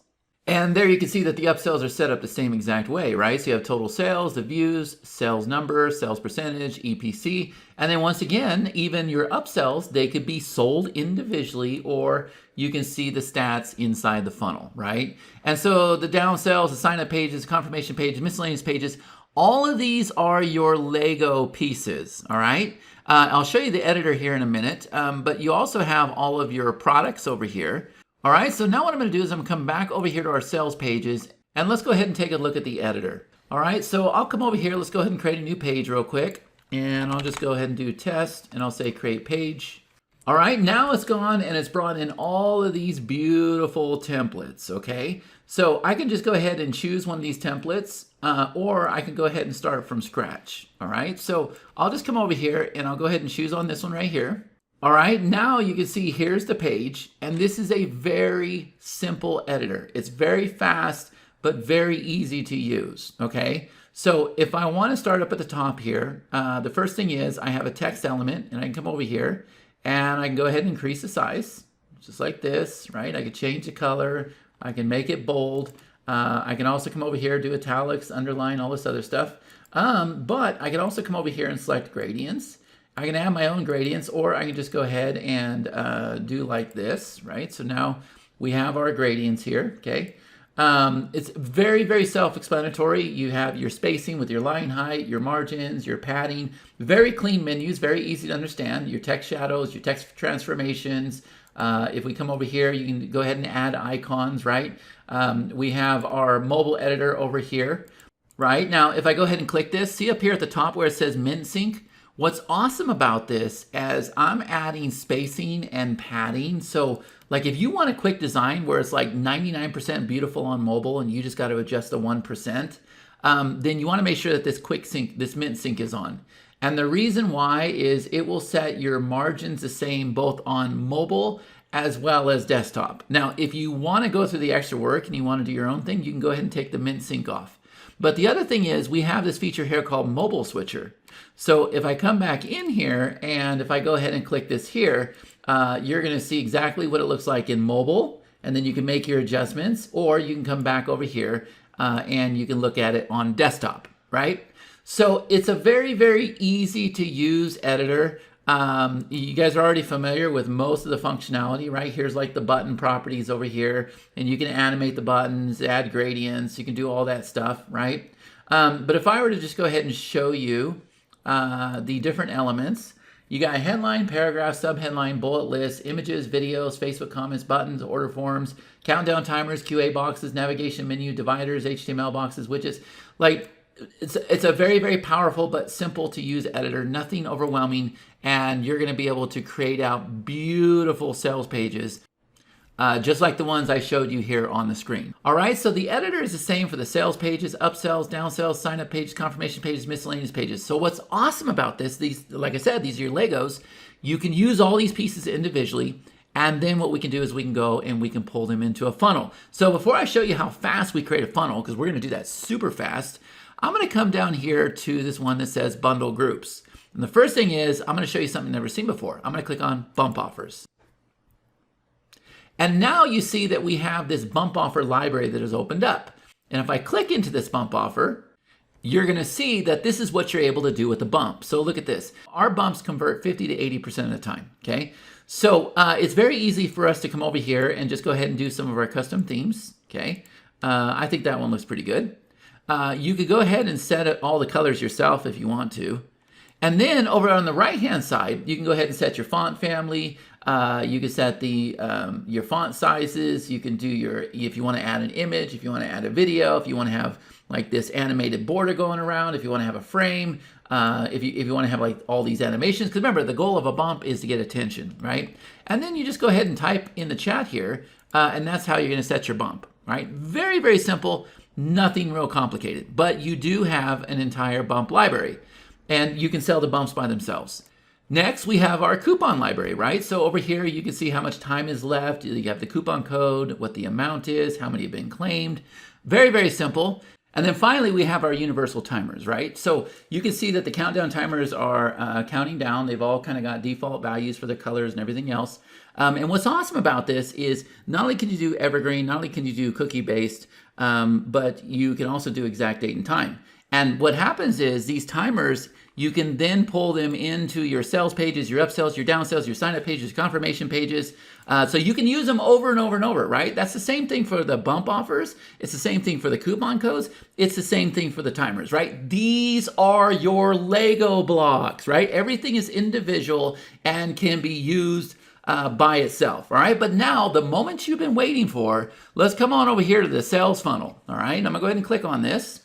and there you can see that the upsells are set up the same exact way, right? So you have total sales, the views, sales number, sales percentage, EPC. And then once again, even your upsells, they could be sold individually, or you can see the stats inside the funnel, right? And so the downsells, the sign-up pages, confirmation pages, miscellaneous pages, all of these are your Lego pieces, all right? I'll show you the editor here in a minute, but you also have all of your products over here. All right, so now what I'm going to do is I'm going to come back over here to our sales pages, and let's go ahead and take a look at the editor. All right, so I'll come over here. Let's go ahead and create a new page real quick, and I'll just go ahead and do test, and I'll say create page. All right, now it's gone and it's brought in all of these beautiful templates, okay? So I can just go ahead and choose one of these templates, or I can go ahead and start from scratch, all right? So I'll just come over here and I'll go ahead and choose on this one right here. All right, now you can see here's the page, and this is a very simple editor. It's very fast, but very easy to use, okay? So if I wanna start up at the top here, the first thing is I have a text element, and I can come over here, and I can go ahead and increase the size, just like this, right? I can change the color, I can make it bold. I can also come over here, do italics, underline, all this other stuff. But I can also come over here and select gradients. I can add my own gradients, or I can just go ahead and do like this, right? So now we have our gradients here, okay? It's very, very self-explanatory. You have your spacing with your line height, your margins, your padding, very clean menus, very easy to understand, your text shadows, your text transformations. If we come over here, you can go ahead and add icons, right? We have our mobile editor over here, right? Now, if I go ahead and click this, see up here at the top where it says Mint Sync? What's awesome about this is I'm adding spacing and padding. So like if you want a quick design where it's like 99% beautiful on mobile and you just got to adjust the 1%, then you want to make sure that this quick sync, this Mint Sync is on. And the reason why is it will set your margins the same both on mobile as well as desktop. Now, if you want to go through the extra work and you want to do your own thing, you can go ahead and take the Mint Sync off. But the other thing is we have this feature here called Mobile Switcher. So if I come back in here and if I go ahead and click this here, you're going to see exactly what it looks like in mobile, and then you can make your adjustments, or you can come back over here and you can look at it on desktop, right? So it's a very, very easy to use editor. You guys are already familiar with most of the functionality, right? Here's like the button properties over here, and you can animate the buttons, add gradients, you can do all that stuff, right? But if I were to just go ahead and show you the different elements, you got headline, paragraph, subheadline, bullet lists, images, videos, Facebook comments, buttons, order forms, countdown timers, QA boxes, navigation menu, dividers, HTML boxes, widgets. Like it's a very, very powerful but simple to use editor, nothing overwhelming, and you're going to be able to create out beautiful sales pages just like the ones I showed you here on the screen. All right, so the editor is the same for the sales pages, upsells, downsells, sign-up pages, confirmation pages, miscellaneous pages. So what's awesome about this, these, like I said, these are your Legos. You can use all these pieces individually, and then what we can do is we can go and we can pull them into a funnel. So before I show you how fast we create a funnel, because we're going to do that super fast, I'm going to come down here to this one that says bundle groups. And the first thing is I'm going to show you something you've never seen before. I'm going to click on bump offers. And now you see that we have this bump offer library that is opened up. And if I click into this bump offer, you're going to see that this is what you're able to do with the bump. So look at this. Our bumps convert 50 to 80% of the time, okay? So it's very easy for us to come over here and just go ahead and do some of our custom themes, okay? I think that one looks pretty good. You could go ahead and set all the colors yourself if you want to. And then over on the right-hand side, you can go ahead and set your font family. You can set the your font sizes. You can do if you want to add an image, if you want to add a video, if you want to have like this animated border going around, if you want to have a frame, if you want to have like all these animations. Because remember, the goal of a bump is to get attention, right? And then you just go ahead and type in the chat here, and that's how you're going to set your bump, right? Very, very simple, nothing real complicated. But you do have an entire bump library, and you can sell the bumps by themselves. Next, we have our coupon library, right? So over here, you can see how much time is left. You have the coupon code, what the amount is, how many have been claimed. Very, very simple. And then finally, we have our universal timers, right? So you can see that the countdown timers are counting down. They've all kind of got default values for the colors and everything else. And what's awesome about this is not only can you do evergreen, not only can you do cookie-based, but you can also do exact date and time. And what happens is these timers, you can then pull them into your sales pages, your upsells, your downsells, your sign-up pages, confirmation pages. So you can use them over and over and over, right? That's the same thing for the bump offers. It's the same thing for the coupon codes. It's the same thing for the timers, right? These are your Lego blocks, right? Everything is individual and can be used by itself, all right? But now, the moment you've been waiting for, let's come on over here to the sales funnel, all right? I'm gonna go ahead and click on this.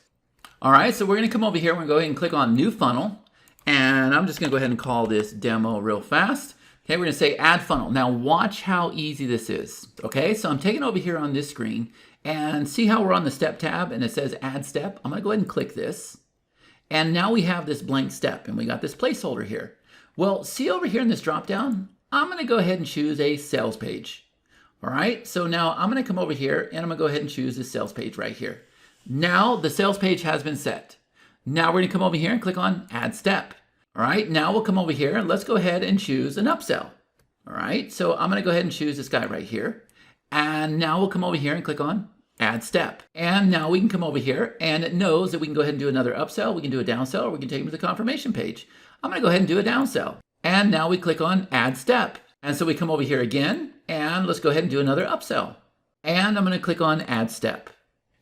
All right, so we're gonna come over here, we're gonna go ahead and click on new funnel, and I'm just gonna go ahead and call this demo real fast. Okay, we're gonna say add funnel. Now watch how easy this is. Okay, so I'm taking over here on this screen, and see how we're on the step tab and it says add step? I'm gonna go ahead and click this. And now we have this blank step and we got this placeholder here. Well, see over here in this drop down, I'm gonna go ahead and choose a sales page. All right, so now I'm gonna come over here and I'm gonna go ahead and choose this sales page right here. Now the sales page has been set. Now we're gonna come over here and click on add step. All right, now we'll come over here and let's go ahead and choose an upsell. All right, so I'm gonna go ahead and choose this guy right here. And now we'll come over here and click on add step. And now we can come over here and it knows that we can go ahead and do another upsell, we can do a downsell, or we can take them to the confirmation page. I'm gonna go ahead and do a downsell. And now we click on add step. And so we come over here again and let's go ahead and do another upsell. And I'm gonna click on add step.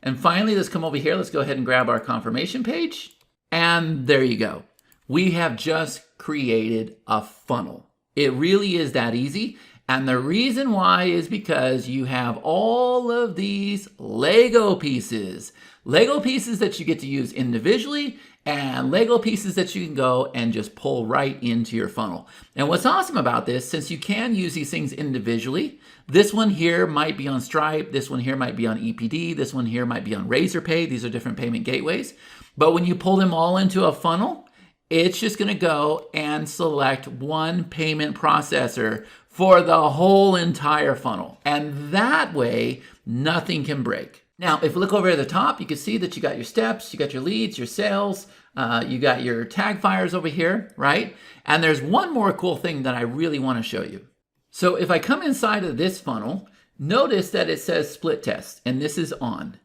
And finally, let's come over here. Let's go ahead and grab our confirmation page. And there you go. We have just created a funnel. It really is that easy. And the reason why is because you have all of these Lego pieces. Lego pieces that you get to use individually and Lego pieces that you can go and just pull right into your funnel. And what's awesome about this, since you can use these things individually, this one here might be on Stripe, this one here might be on EPD, this one here might be on Razorpay. These are different payment gateways. But when you pull them all into a funnel, it's just gonna go and select one payment processor for the whole entire funnel. And that way, nothing can break. Now, if we look over at the top, you can see that you got your steps, you got your leads, your sales, you got your tag fires over here, right? And there's one more cool thing that I really want to show you. So if I come inside of this funnel, notice that it says split test, and this is on.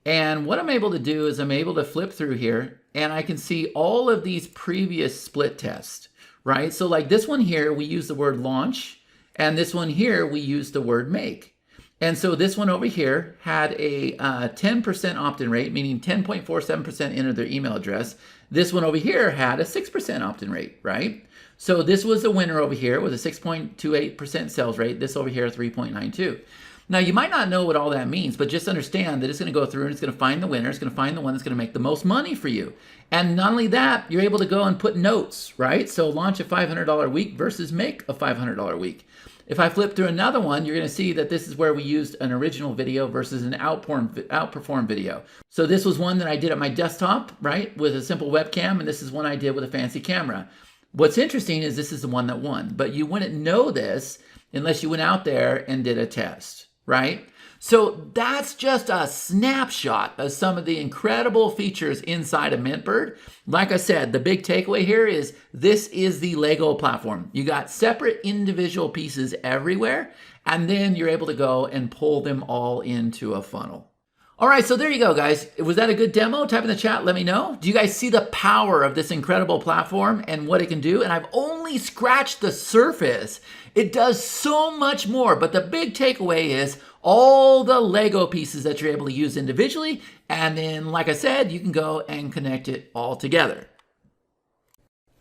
And what I'm able to do is I'm able to flip through here, and I can see all of these previous split tests, right? So like this one here, we use the word launch, and this one here, we use the word make. And so this one over here had a 10% opt-in rate, meaning 10.47% entered their email address. This one over here had a 6% opt-in rate, right? So this was the winner over here with a 6.28% sales rate. This over here, 3.92. Now, you might not know what all that means, but just understand that it's going to go through and it's going to find the winner. It's going to find the one that's going to make the most money for you. And not only that, you're able to go and put notes, right? So launch a $500 week versus make a $500 week. If I flip through another one, you're going to see that this is where we used an original video versus an outperform video. So this was one that I did at my desktop, right, with a simple webcam, and this is one I did with a fancy camera. What's interesting is this is the one that won, but you wouldn't know this unless you went out there and did a test, right? So that's just a snapshot of some of the incredible features inside of MintBird. Like I said, the big takeaway here is this is the Lego platform. You got separate individual pieces everywhere, and then you're able to go and pull them all into a funnel. All right, so there you go, guys. Was that a good demo? Type in the chat, let me know. Do you guys see the power of this incredible platform and what it can do? And I've only scratched the surface. It does so much more, but the big takeaway is all the Lego pieces that you're able to use individually. And then, like I said, you can go and connect it all together.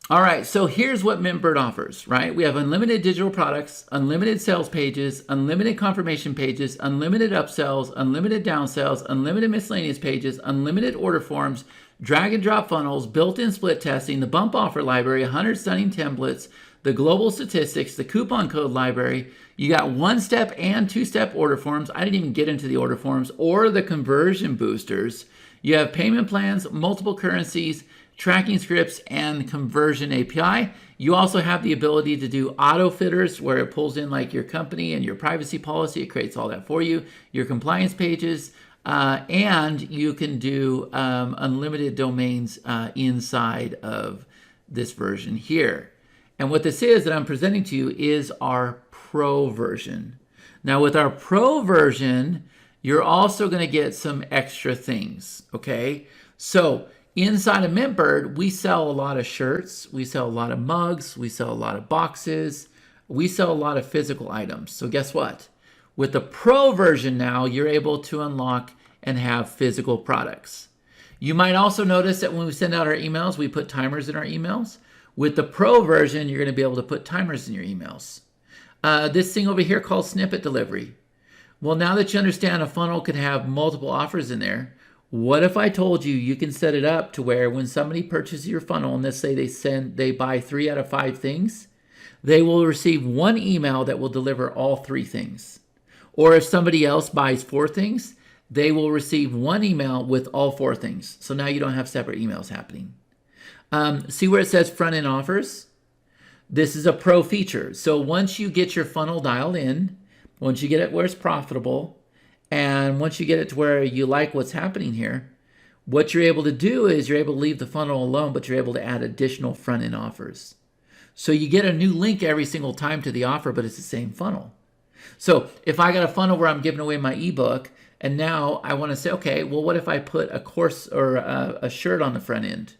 All right, so here's what MintBird offers, right? We have unlimited digital products, unlimited sales pages, unlimited confirmation pages, unlimited upsells, unlimited downsells, unlimited miscellaneous pages, unlimited order forms, drag and drop funnels, built-in split testing, the bump offer library, 100 stunning templates, the global statistics, the coupon code library. You got one-step and two-step order forms. I didn't even get into the order forms or the conversion boosters. You have payment plans, multiple currencies, tracking scripts, and conversion API. You also have the ability to do auto fitters where it pulls in like your company and your privacy policy. It creates all that for you. Your compliance pages, and you can do unlimited domains inside of this version here. And what this is that I'm presenting to you is our Pro version. Now with our Pro version, you're also going to get some extra things, okay? So inside of MintBird, we sell a lot of shirts, we sell a lot of mugs, we sell a lot of boxes, we sell a lot of physical items. So guess what? With the Pro version now, you're able to unlock and have physical products. You might also notice that when we send out our emails, we put timers in our emails. With the Pro version, you're going to be able to put timers in your emails. This thing over here called snippet delivery. Well, now that you understand a funnel can have multiple offers in there, what if I told you you can set it up to where when somebody purchases your funnel, and let's say they buy 3 out of 5 things, they will receive one email that will deliver all 3 things. Or if somebody else buys 4 things, they will receive one email with all 4 things. So now you don't have separate emails happening. See where it says front-end offers? This is a Pro feature. So once you get your funnel dialed in, once you get it where it's profitable, and once you get it to where you like what's happening here, what you're able to do is you're able to leave the funnel alone, but you're able to add additional front-end offers. So you get a new link every single time to the offer, but it's the same funnel. So if I got a funnel where I'm giving away my ebook, and now I want to say, okay, well, what if I put a course or a shirt on the front end?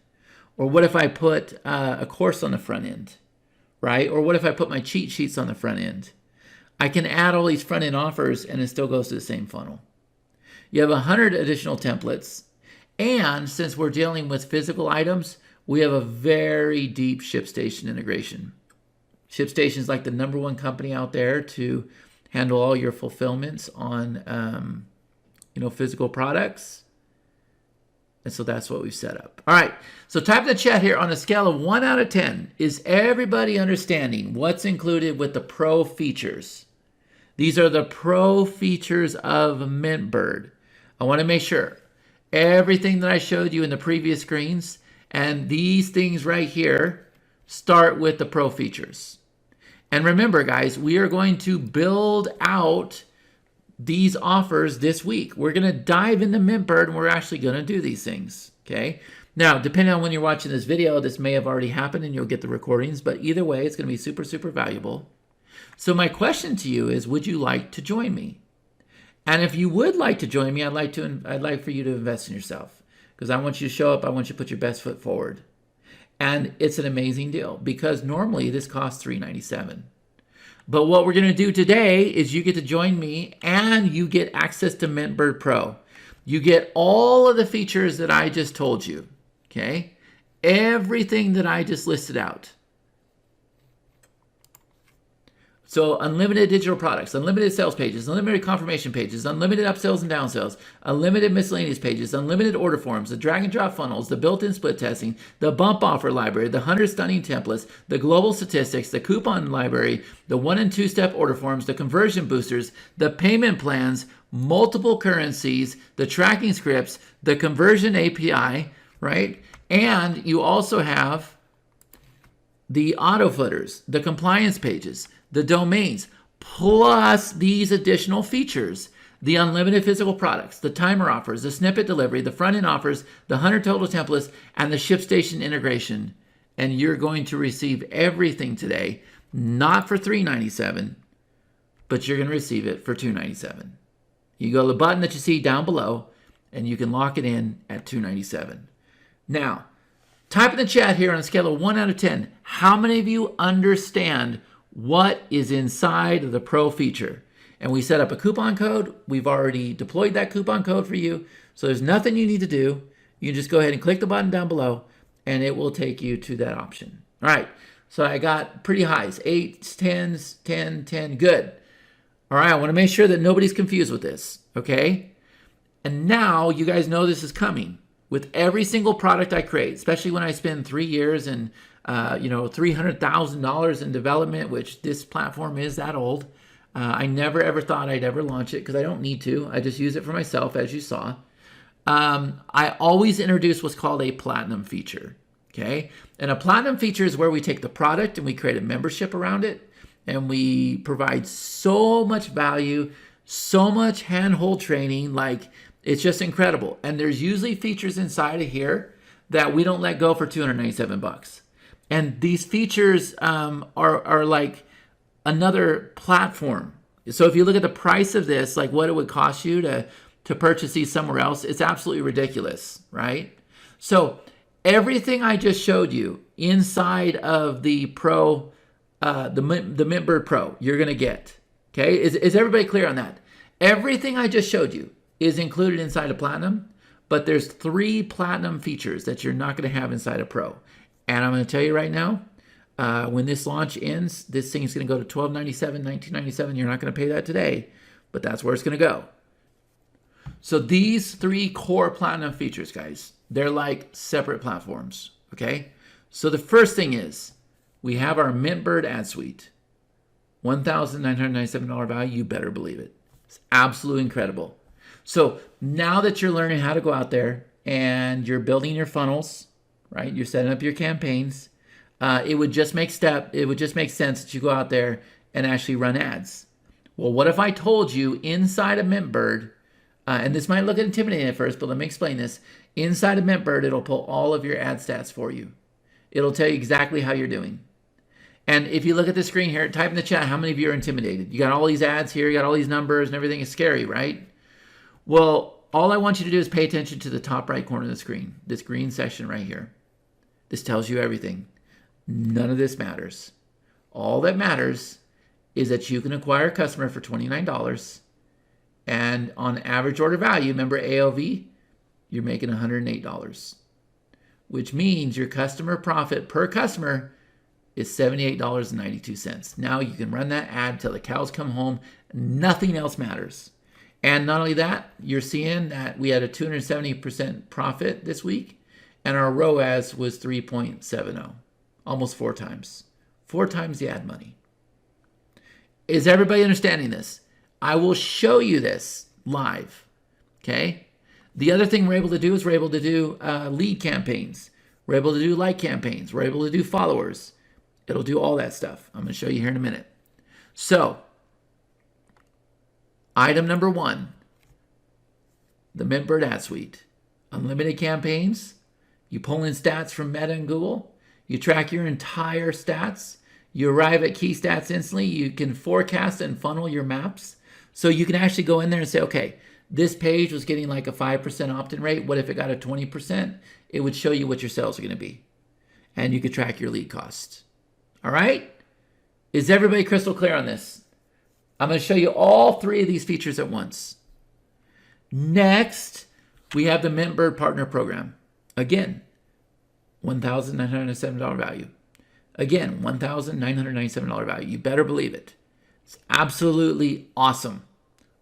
Or what if I put a course on the front end, right? Or what if I put my cheat sheets on the front end? I can add all these front-end offers and it still goes to the same funnel. You have 100 additional templates. And since we're dealing with physical items, we have a very deep ShipStation integration. ShipStation is like the #1 company out there to handle all your fulfillments on physical products. And so that's what we've set up. All right, so type in the chat here, on a scale of 1 out of 10, is everybody understanding what's included with the Pro features? These are the Pro features of MintBird. I want to make sure everything that I showed you in the previous screens and these things right here start with the Pro features. And remember, guys, we are going to build out these offers this week. We're going to dive into MintBird and we're actually going to do these things, okay? Now, depending on when you're watching this video, this may have already happened and you'll get the recordings, but either way, it's going to be super, super valuable. So my question to you is, would you like to join me? And if you would like to join me, I'd like for you to invest in yourself because I want you to show up. I want you to put your best foot forward. And it's an amazing deal because normally this costs $397. But what we're going to do today is you get to join me and you get access to MintBird Pro. You get all of the features that I just told you, okay? Everything that I just listed out. So unlimited digital products, unlimited sales pages, unlimited confirmation pages, unlimited upsells and downsells, unlimited miscellaneous pages, unlimited order forms, the drag and drop funnels, the built-in split testing, the bump offer library, the 100 stunning templates, the global statistics, the coupon library, the 1- and 2-step order forms, the conversion boosters, the payment plans, multiple currencies, the tracking scripts, the conversion API, right? And you also have the auto footers, the compliance pages, the domains, plus these additional features, the unlimited physical products, the timer offers, the snippet delivery, the front-end offers, the 100 total templates, and the ShipStation integration. And you're going to receive everything today, not for $397, but you're going to receive it for $297. You go to the button that you see down below, and you can lock it in at $297. Now, type in the chat here on a scale of 1 out of 10, how many of you understand what is inside of the Pro feature? And we set up a coupon code. We've already deployed that coupon code for you. So there's nothing you need to do. You just go ahead and click the button down below, and it will take you to that option. All right, so I got pretty highs, 8s, 10s, 10, 10, good. All right, I want to make sure that nobody's confused with this, okay? And now you guys know this is coming. With every single product I create, especially when I spend 3 years and $300,000 in development, which this platform is that old. I never ever thought I'd ever launch it because I don't need to. I just use it for myself, as you saw. I always introduce what's called a platinum feature. Okay, and a platinum feature is where we take the product and we create a membership around it, and we provide so much value, so much handhold training, like it's just incredible. And there's usually features inside of here that we don't let go for $297. And these features are like another platform. So if you look at the price of this, like what it would cost you to purchase these somewhere else, it's absolutely ridiculous, right? So everything I just showed you inside of the Pro, the MintBird Pro, you're gonna get. Okay, is everybody clear on that? Everything I just showed you is included inside of Platinum, but there's 3 Platinum features that you're not gonna have inside of Pro. And I'm gonna tell you right now, when this launch ends, this thing's gonna go to $1297, $1997. You're not gonna pay that today, but that's where it's gonna go. So these 3 core Platinum features, guys, they're like separate platforms, okay? So the first thing is, we have our MintBird ad suite. $1,997 value, you better believe it. It's absolutely incredible. So now that you're learning how to go out there and you're building your funnels, right? You're setting up your campaigns. It would just make sense that you go out there and actually run ads. Well, what if I told you inside of MintBird, and this might look intimidating at first, but let me explain this. Inside of MintBird, it'll pull all of your ad stats for you. It'll tell you exactly how you're doing. And if you look at the screen here, type in the chat, how many of you are intimidated? You got all these ads here, you got all these numbers, and everything is scary, right? Well, all I want you to do is pay attention to the top right corner of the screen, this green section right here. This tells you everything. None of this matters. All that matters is that you can acquire a customer for $29, and on average order value, remember AOV, you're making $108, which means your customer profit per customer is $78.92. Now you can run that ad till the cows come home. Nothing else matters. And not only that, you're seeing that we had a 270% profit this week, and our ROAS was 3.70, almost 4 times. 4 times the ad money. Is everybody understanding this? I will show you this live, okay? The other thing we're able to do is we're able to do lead campaigns. We're able to do like campaigns. We're able to do followers. It'll do all that stuff. I'm going to show you here in a minute. So, item number 1, the MintBird ad suite. Unlimited campaigns. You pull in stats from Meta and Google. You track your entire stats. You arrive at key stats instantly. You can forecast and funnel your maps. So you can actually go in there and say, okay, this page was getting like a 5% opt-in rate. What if it got a 20%? It would show you what your sales are going to be. And you could track your lead costs. All right? Is everybody crystal clear on this? I'm going to show you all 3 of these features at once. Next, we have the MintBird Partner Program. Again, $1,997 value. Again, $1,997 value. You better believe it. It's absolutely awesome.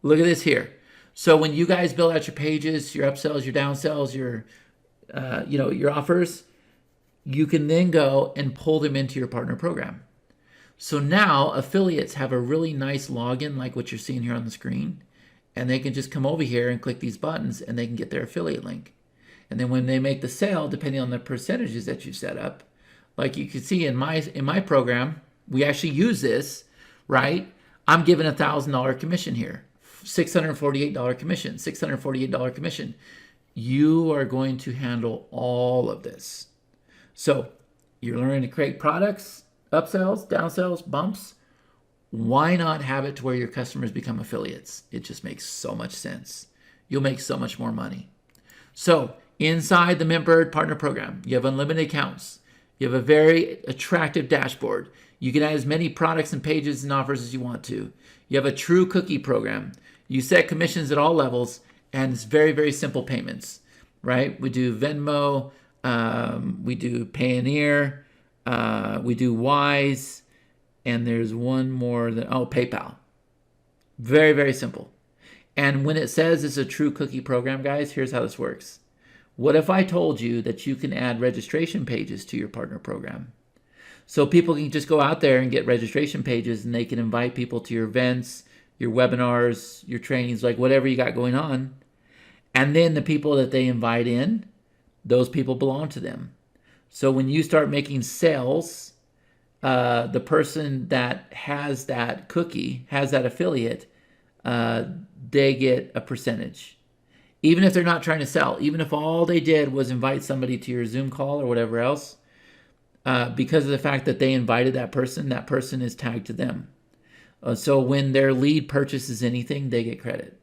Look at this here. So when you guys build out your pages, your upsells, your downsells, your offers, you can then go and pull them into your partner program. So now affiliates have a really nice login like what you're seeing here on the screen, and they can just come over here and click these buttons and they can get their affiliate link. And then when they make the sale, depending on the percentages that you set up, like you can see in my program, we actually use this, right? I'm giving $1,000 commission here, $648 commission, $648 commission. You are going to handle all of this. So you're learning to create products, upsells, downsells, bumps. Why not have it to where your customers become affiliates? It just makes so much sense. You'll make so much more money. So inside the MintBird Partner Program, you have unlimited accounts. You have a very attractive dashboard. You can add as many products and pages and offers as you want to. You have a true cookie program. You set commissions at all levels, and it's very, very simple payments, right? We do Venmo, we do Payoneer, we do Wise, and there's one more that, PayPal. Very, very simple. And when it says it's a true cookie program, guys, here's how this works. What if I told you that you can add registration pages to your partner program? So people can just go out there and get registration pages, and they can invite people to your events, your webinars, your trainings, like whatever you got going on. And then the people that they invite in, those people belong to them. So when you start making sales, the person that has that cookie, has that affiliate, they get a percentage. Even if they're not trying to sell, even if all they did was invite somebody to your Zoom call or whatever else, because of the fact that they invited that person is tagged to them. So when their lead purchases anything, they get credit.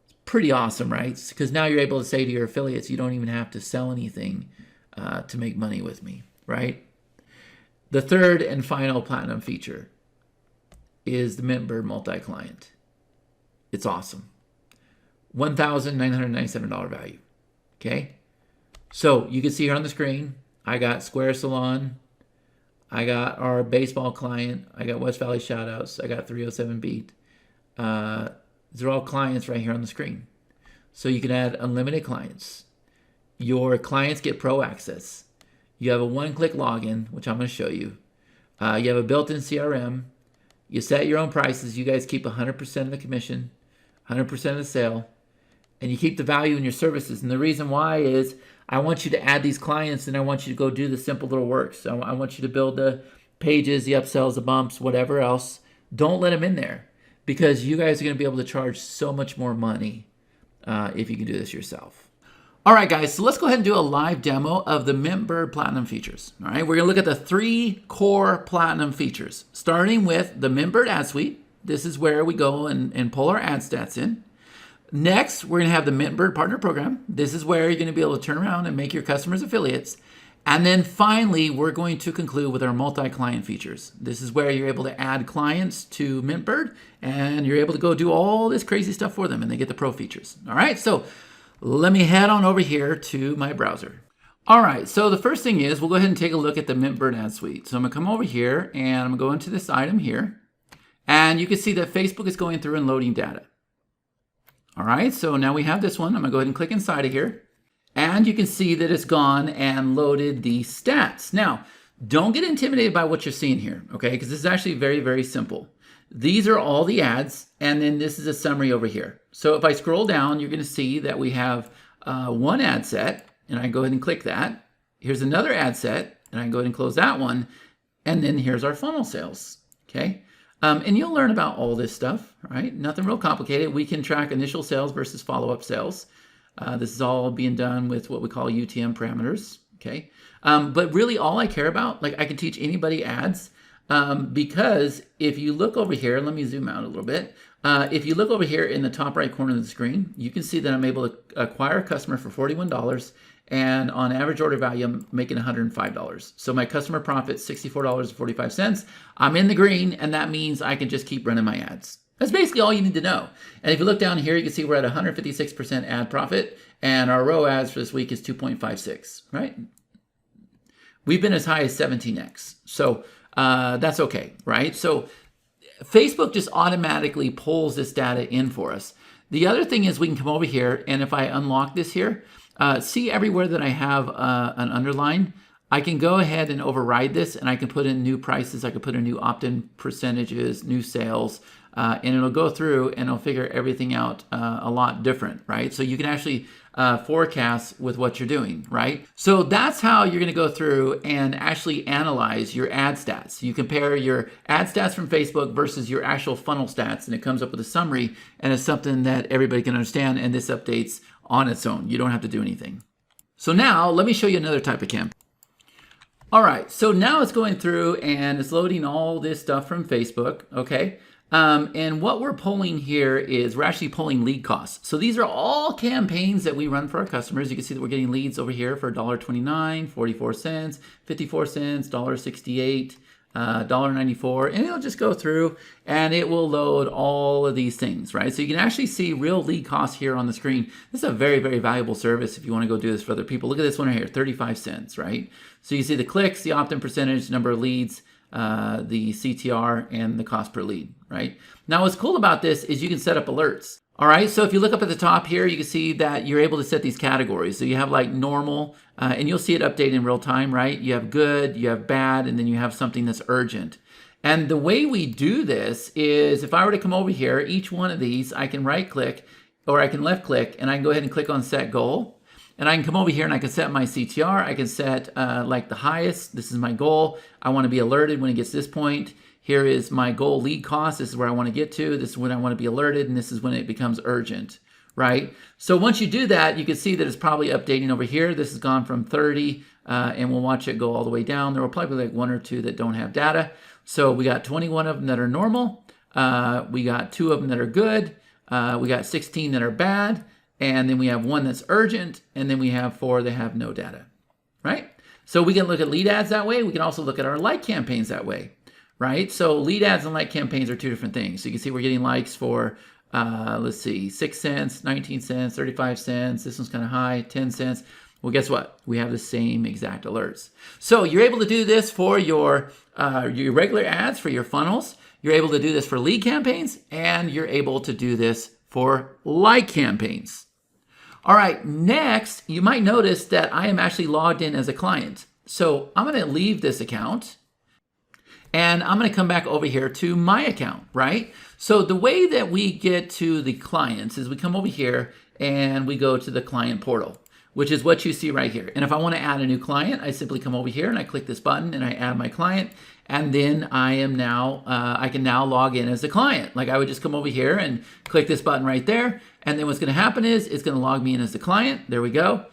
It's pretty awesome, right? Because now you're able to say to your affiliates, you don't even have to sell anything to make money with me, right? The third and final platinum feature is the MintBird multi-client. It's awesome. $1,997 value, okay? So you can see here on the screen, I got Square Salon, I got our baseball client, I got West Valley Shoutouts, I got 307 Beat. These are all clients right here on the screen. So you can add unlimited clients. Your clients get pro access. You have a one-click login, which I'm going to show you. You have a built-in CRM. You set your own prices. You guys keep 100% of the commission, 100% of the sale, and you keep the value in your services. And the reason why is I want you to add these clients, and I want you to go do the simple little work. So I want you to build the pages, the upsells, the bumps, whatever else. Don't let them in there, because you guys are going to be able to charge so much more money if you can do this yourself. All right, guys, so let's go ahead and do a live demo of the MintBird Platinum features. All right, we're going to look at the 3 core Platinum features, starting with the MintBird Ad Suite. This is where we go and pull our ad stats in. Next, we're going to have the MintBird Partner Program. This is where you're going to be able to turn around and make your customers affiliates. And then finally, we're going to conclude with our multi-client features. This is where you're able to add clients to MintBird, and you're able to go do all this crazy stuff for them, and they get the pro features. All right, so let me head on over here to my browser. All right, so the first thing is we'll go ahead and take a look at the MintBird Ad Suite. So I'm going to come over here, and I'm going to go into this item here. And you can see that Facebook is going through and loading data. All right, so now we have this one. I'm going to go ahead and click inside of here. And you can see that it's gone and loaded the stats. Now, don't get intimidated by what you're seeing here, okay? Because this is actually very, very simple. These are all the ads, and then this is a summary over here. So if I scroll down, you're going to see that we have one ad set, and I go ahead and click that. Here's another ad set, and I go ahead and close that one. And then here's our funnel sales, okay? And you'll learn about all this stuff, right? Nothing real complicated. We can track initial sales versus follow-up sales. This is all being done with what we call UTM parameters, okay? But really all I care about, like I can teach anybody ads, because if you look over here, let me zoom out a little bit. If you look over here in the top right corner of the screen, you can see that I'm able to acquire a customer for $41, and on average order value, I'm making $105. So my customer profit's $64.45. I'm in the green, and that means I can just keep running my ads. That's basically all you need to know. And if you look down here, you can see we're at 156% ad profit, and our ROAS for this week is 2.56, right? We've been as high as 17x. So that's okay, right? So Facebook just automatically pulls this data in for us. The other thing is we can come over here, and if I unlock this here, see everywhere that I have an underline, I can go ahead and override this, and I can put in new prices. I can put in new opt-in percentages, new sales, and it'll go through and it'll figure everything out a lot different, right? So you can actually forecast with what you're doing, right? So that's how you're going to go through and actually analyze your ad stats. You compare your ad stats from Facebook versus your actual funnel stats, and it comes up with a summary, and it's something that everybody can understand, and this updates on its own. You don't have to do anything. So now let me show you another type of campaign. All right, so now it's going through and it's loading all this stuff from Facebook, okay? And what we're pulling here is we're actually pulling lead costs. So these are all campaigns that we run for our customers. You can see that we're getting leads over here for $1.29, 44 cents, 54 cents, $1.68, $1.94, and it'll just go through and it will load all of these things, right? So you can actually see real lead costs here on the screen. This is a very, very valuable service if you want to go do this for other people. Look at this one right here, 35 cents, right? So you see the clicks, the opt-in percentage, number of leads, the CTR, and the cost per lead, right? Now what's cool about this is you can set up alerts. All right, so if you look up at the top here, you can see that you're able to set these categories. So you have like normal, and you'll see it update in real time, right? You have good, you have bad, and then you have something that's urgent. And the way we do this is if I were to come over here, each one of these, I can right click or I can left click and I can go ahead and click on set goal. And I can come over here and I can set my CTR. I can set like the highest. This is my goal. I want to be alerted when it gets to this point. Here is my goal lead cost. This is where I want to get to. This is when I want to be alerted. And this is when it becomes urgent, right? So once you do that, you can see that it's probably updating over here. This has gone from 30 and we'll watch it go all the way down. There will probably be like 1 or 2 that don't have data. So we got 21 of them that are normal. We got 2 of them that are good. We got 16 that are bad. And then we have 1 that's urgent, and then we have 4 that have no data, right? So we can look at lead ads that way. We can also look at our like campaigns that way, right? So lead ads and like campaigns are 2 different things. So you can see we're getting likes for, let's see, 6 cents, 19 cents, 35 cents. This one's kind of high, 10 cents. Well, guess what? We have the same exact alerts. So you're able to do this for your regular ads, for your funnels. You're able to do this for lead campaigns, and you're able to do this for like campaigns. All right, next, you might notice that I am actually logged in as a client. So I'm going to leave this account and I'm going to come back over here to my account, right? So the way that we get to the clients is we come over here and we go to the client portal, which is what you see right here. And if I want to add a new client, I simply come over here and I click this button and I add my client. And then I can now log in as a client. Like I would just come over here and click this button right there. And then what's going to happen is it's going to log me in as the client. There we go.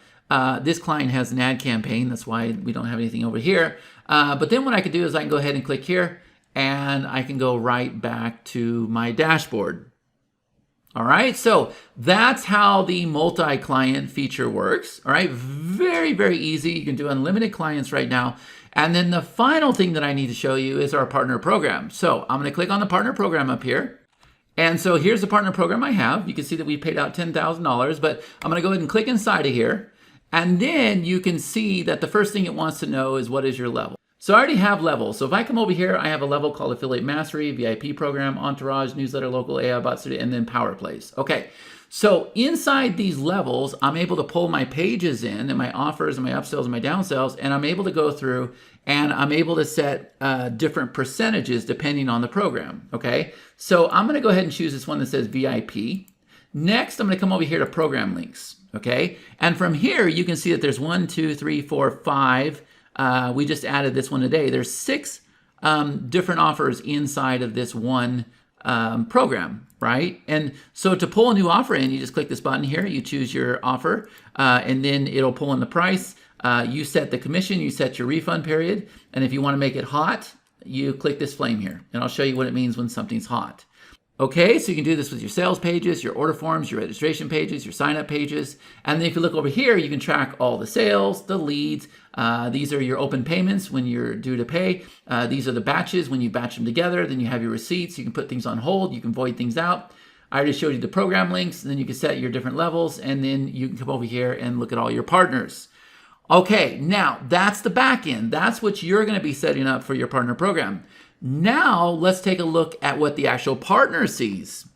This client has an ad campaign. That's why we don't have anything over here. But then what I can do is I can go ahead and click here and I can go right back to my dashboard. All right, so that's how the multi-client feature works. All right, very, very easy. You can do unlimited clients right now. And then the final thing that I need to show you is our partner program. So I'm going to click on the partner program up here. And so here's the partner program I have. You can see that we paid out $10,000, but I'm going to go ahead and click inside of here. And then you can see that the first thing it wants to know is what is your level. So I already have levels. So if I come over here, I have a level called Affiliate Mastery, VIP Program, Entourage, Newsletter, Local, AI Bot Studio, and then Power Plays. Okay, so inside these levels, I'm able to pull my pages in and my offers and my upsells and my downsells, and I'm able to go through and I'm able to set different percentages depending on the program, okay? So I'm gonna go ahead and choose this one that says VIP. Next, I'm gonna come over here to Program Links, okay? And from here, you can see that there's 1, 2, 3, 4, 5, we just added this one today. There's 6 different offers inside of this one program, right? And so to pull a new offer in, you just click this button here, you choose your offer, and then it'll pull in the price. You set the commission, you set your refund period, and if you want to make it hot, you click this flame here, and I'll show you what it means when something's hot. Okay, so you can do this with your sales pages, your order forms, your registration pages, your sign-up pages. And then if you look over here, you can track all the sales, the leads. These are your open payments when you're due to pay. These are the batches when you batch them together. Then you have your receipts. You can put things on hold. You can void things out. I already showed you the program links. And then you can set your different levels. And then you can come over here and look at all your partners. Okay, now that's the back end. That's what you're going to be setting up for your partner program. Now let's take a look at what the actual partner sees.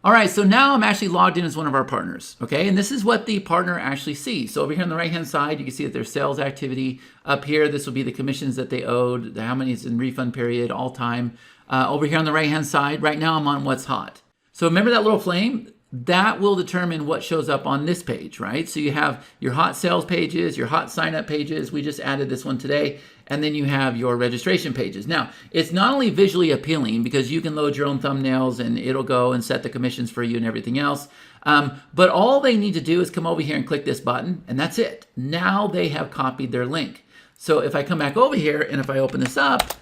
All right, so now I'm actually logged in as one of our partners, okay? And this is what the partner actually sees. So over here on the right-hand side, you can see that there's sales activity. Up here, this will be the commissions that they owed, how many is in refund period, all time. Over here on the right-hand side, right now I'm on what's hot. So remember that little flame? That will determine what shows up on this page, right? So you have your hot sales pages, your hot sign-up pages. We just added this one today. And then you have your registration pages. Now, it's not only visually appealing because you can load your own thumbnails and it'll go and set the commissions for you and everything else. But all they need to do is come over here and click this button, and that's it. Now they have copied their link. So if I come back over here and if I open this up,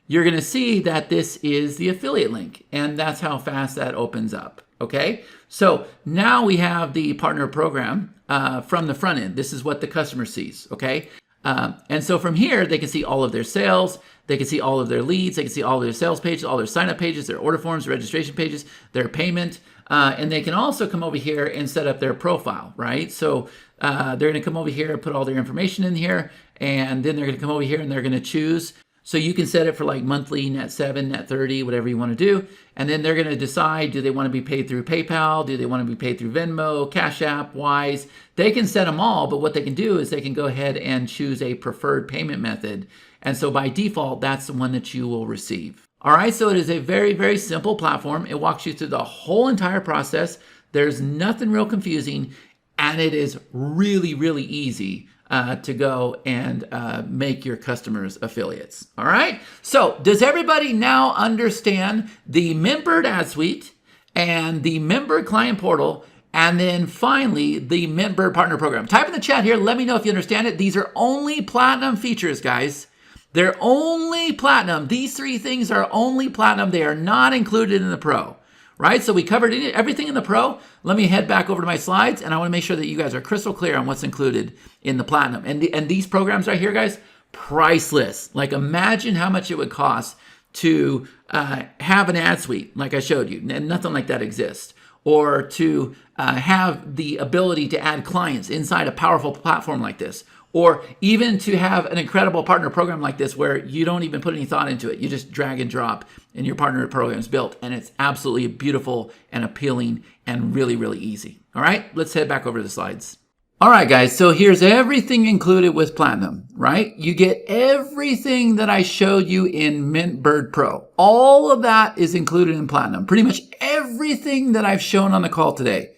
you're going to see that this is the affiliate link, and that's how fast that opens up. Okay, so now we have the partner program from the front end. This is what the customer sees. Okay, and so from here, they can see all of their sales. They can see all of their leads. They can see all of their sales pages, all their sign-up pages, their order forms, registration pages, their payment. And they can also come over here and set up their profile, right? So they're going to come over here and put all their information in here. And then they're going to come over here and they're going to choose. So you can set it for like monthly, net 7, net 30, whatever you want to do. And then they're going to decide, do they want to be paid through PayPal? Do they want to be paid through Venmo, Cash App, Wise? They can set them all, but what they can do is they can go ahead and choose a preferred payment method. And so by default, that's the one that you will receive. All right, so it is a very, very simple platform. It walks you through the whole entire process. There's nothing real confusing, and it is really, really easy to go and make your customers affiliates. All right, so does everybody now understand the MintBird Ad Suite and the MintBird Client Portal, and then finally the MintBird Partner Program? Type in the chat here. Let me know if you understand it. These are only platinum features, guys. They're only platinum. These three things are only platinum. They are not included in the pro, right? So we covered everything in the pro. Let me head back over to my slides, and I want to make sure that you guys are crystal clear on what's included in the platinum. And these programs right here, guys, priceless. Like, imagine how much it would cost to have an ad suite like I showed you, and nothing like that exists. Or to have the ability to add clients inside a powerful platform like this. Or even to have an incredible partner program like this where you don't even put any thought into it. You just drag and drop and your partner program is built. And it's absolutely beautiful and appealing and really, really easy. All right, let's head back over to the slides. All right, guys, so here's everything included with Platinum, right? You get everything that I showed you in MintBird Pro. All of that is included in Platinum. Pretty much everything that I've shown on the call today,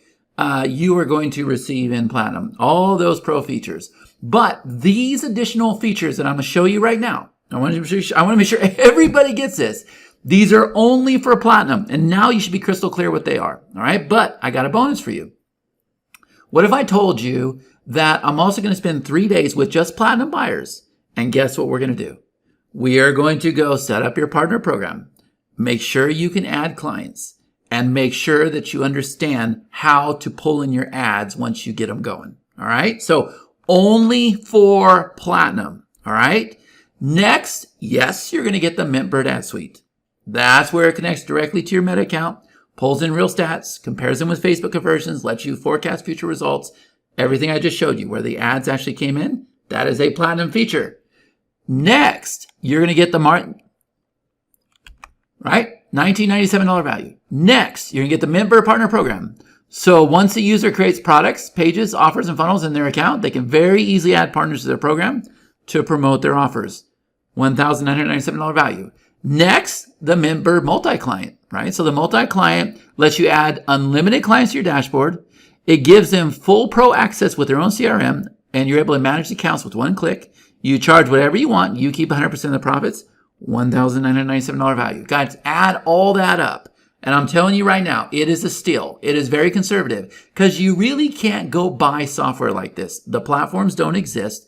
you are going to receive in Platinum. All those pro features. But these additional features that I'm going to show you right now, I want to make sure everybody gets this. These are only for Platinum, and now you should be crystal clear what they are. All right, but I got a bonus for you. What if I told you that I'm also going to spend 3 days with just Platinum buyers? And guess what we're going to do? We are going to go set up your partner program, make sure you can add clients, and make sure that you understand how to pull in your ads once you get them going. All right, so only for Platinum. All right. Next, yes, you're going to get the MintBird Ad Suite. That's where it connects directly to your Meta account, pulls in real stats, compares them with Facebook conversions, lets you forecast future results. Everything I just showed you where the ads actually came in, that is a Platinum feature. Next, you're going to get the right? $19.97 value. Next, you're going to get the MintBird Partner Program. So once a user creates products, pages, offers, and funnels in their account, they can very easily add partners to their program to promote their offers. $1,997 value. Next, the MintBird multi-client, right? So the multi-client lets you add unlimited clients to your dashboard. It gives them full pro access with their own CRM, and you're able to manage the accounts with one click. You charge whatever you want. You keep 100% of the profits. $1,997 value. Guys, add all that up. And I'm telling you right now, it is a steal. It is very conservative because you really can't go buy software like this. The platforms don't exist.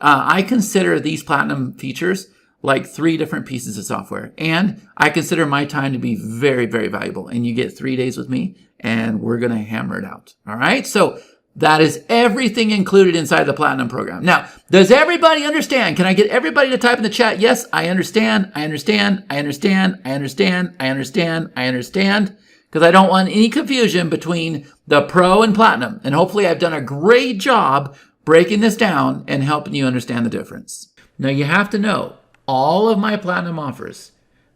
I consider these Platinum features like 3 different pieces of software. And I consider my time to be very, very valuable. And you get 3 days with me and we're going to hammer it out. All right. So that is everything included inside the Platinum program. Now, does everybody understand? Can I get everybody to type in the chat? Yes, I understand. I understand. I understand. I understand. I understand. I understand. Because I don't want any confusion between the Pro and Platinum. And hopefully I've done a great job breaking this down and helping you understand the difference. Now, you have to know, all of my Platinum offers,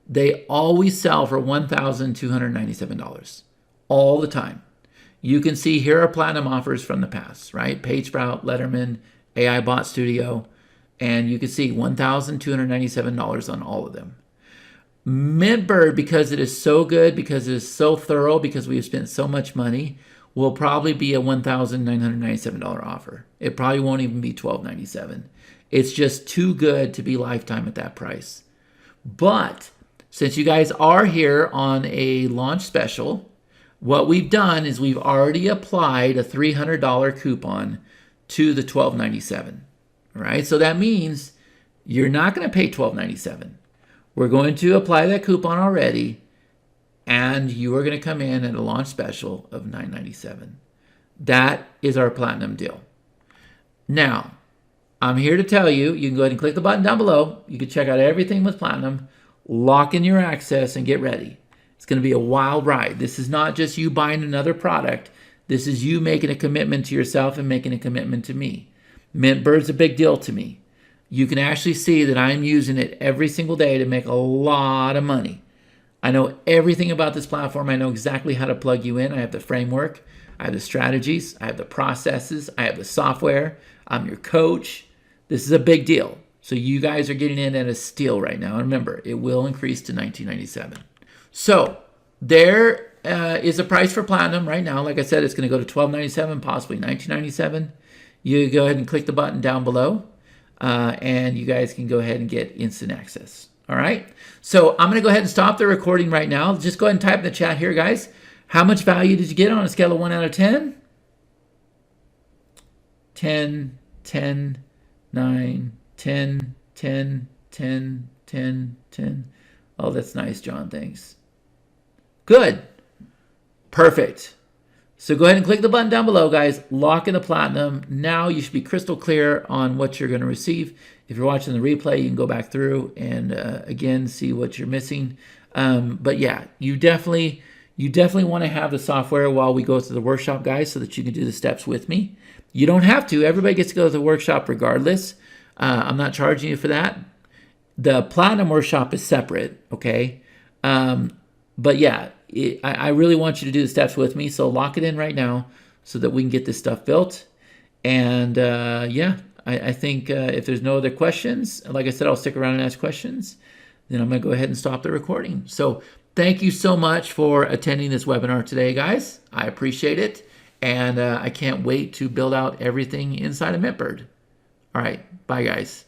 they always sell for $1,297. All the time. You can see here are Platinum offers from the past, right? PageSprout, Letterman, AI Bot Studio, and you can see $1,297 on all of them. MintBird, because it is so good, because it is so thorough, because we've spent so much money, will probably be a $1,997 offer. It probably won't even be $1,297. It's just too good to be lifetime at that price. But since you guys are here on a launch special, what we've done is we've already applied a $300 coupon to the $1,297. All right, so that means you're not going to pay $1,297. We're going to apply that coupon already, and you are going to come in at a launch special of $9.97. That is our platinum deal. Now, I'm here to tell you, you can go ahead and click the button down below. You can check out everything with platinum, lock in your access, and get ready. It's going to be a wild ride. This is not just you buying another product. This is you making a commitment to yourself and making a commitment to me. MintBird's a big deal to me. You can actually see that I'm using it every single day to make a lot of money. I know everything about this platform. I know exactly how to plug you in. I have the framework. I have the strategies. I have the processes. I have the software. I'm your coach. This is a big deal. So you guys are getting in at a steal right now. And remember, it will increase to $19.97. So there is a price for platinum right now. Like I said, it's going to go to $12.97, possibly $19.97. You go ahead and click the button down below, and you guys can go ahead and get instant access. All right. So I'm going to go ahead and stop the recording right now. Just go ahead and type in the chat here, guys. How much value did you get on a scale of 1 out of 10? 10, 10, 9, 10, 10, 10, 10, 10. Oh, that's nice, John. Thanks. Good. Perfect. So go ahead and click the button down below, guys. Lock in the platinum. Now you should be crystal clear on what you're going to receive. If you're watching the replay, you can go back through and again see what you're missing. But yeah, you definitely want to have the software while we go through the workshop, guys, so that you can do the steps with me. You don't have to. Everybody gets to go to the workshop regardless. I'm not charging you for that. The platinum workshop is separate, okay? But yeah, I really want you to do the steps with me. So lock it in right now so that we can get this stuff built. And yeah, I think if there's no other questions, like I said, I'll stick around and ask questions. Then I'm going to go ahead and stop the recording. So thank you so much for attending this webinar today, guys. I appreciate it. And I can't wait to build out everything inside of MintBird. All right. Bye, guys.